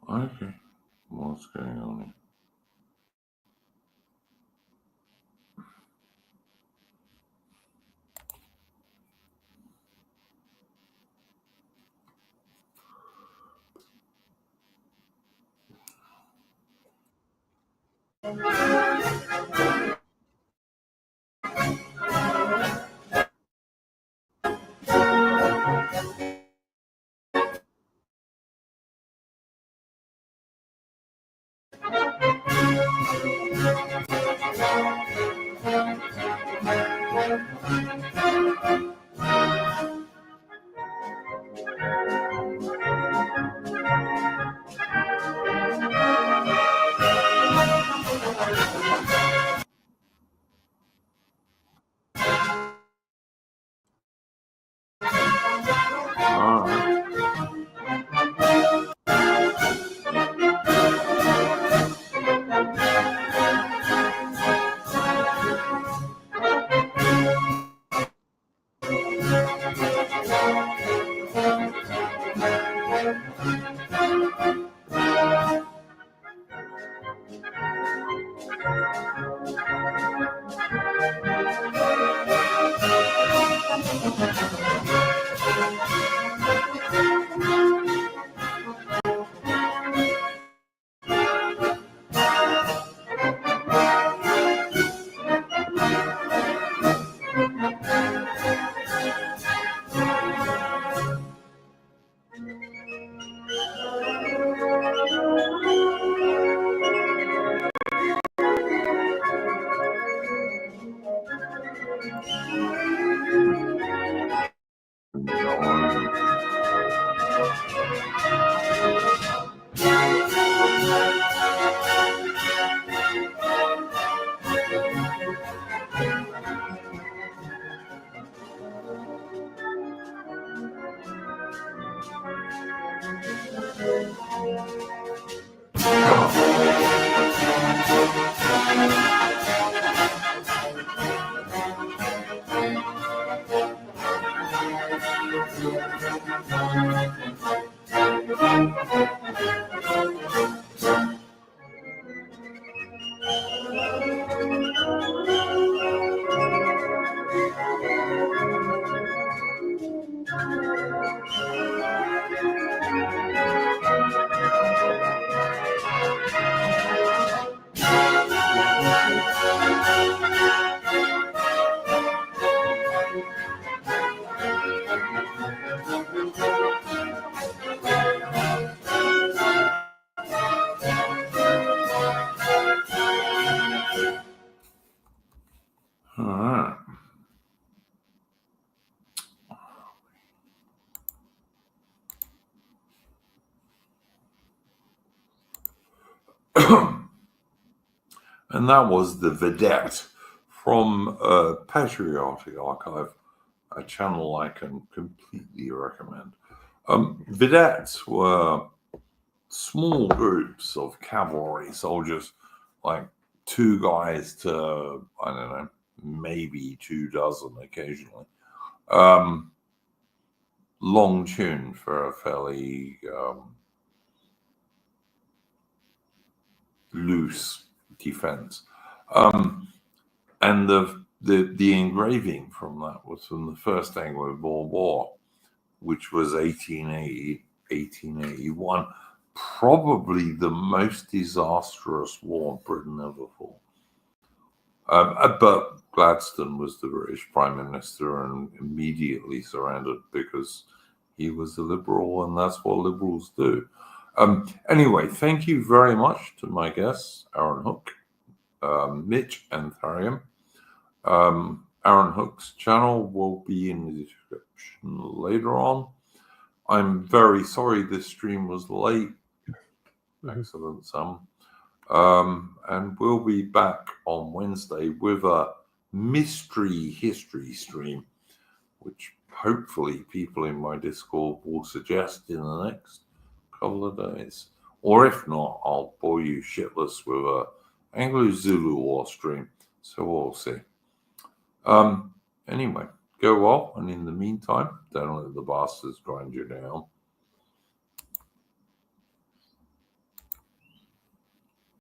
Okay, what's going on here? All right. And that was The Vedette from Patriotic Archive, a channel I can completely recommend. Vedettes were small groups of cavalry soldiers, like 2 guys to, I don't know, maybe 2 dozen occasionally. Long tune for a fairly loose defense. And the engraving from that was from the First Anglo-Boer War, which was 1881, probably the most disastrous war Britain ever fought. But Gladstone was the British Prime Minister and immediately surrendered because he was a liberal, and that's what liberals do. Anyway, thank you very much to my guests, Aaron Hook, Mitch, and Thariam. Aaron Hook's channel will be in the description later on. I'm very sorry this stream was late. Excellent, Sam. And we'll be back on Wednesday with a mystery history stream, which hopefully people in my Discord will suggest in the next couple of days. Or if not, I'll bore you shitless with a Anglo-Zulu war stream. So we'll see. Anyway, go well, and in the meantime, don't let the bastards grind you down.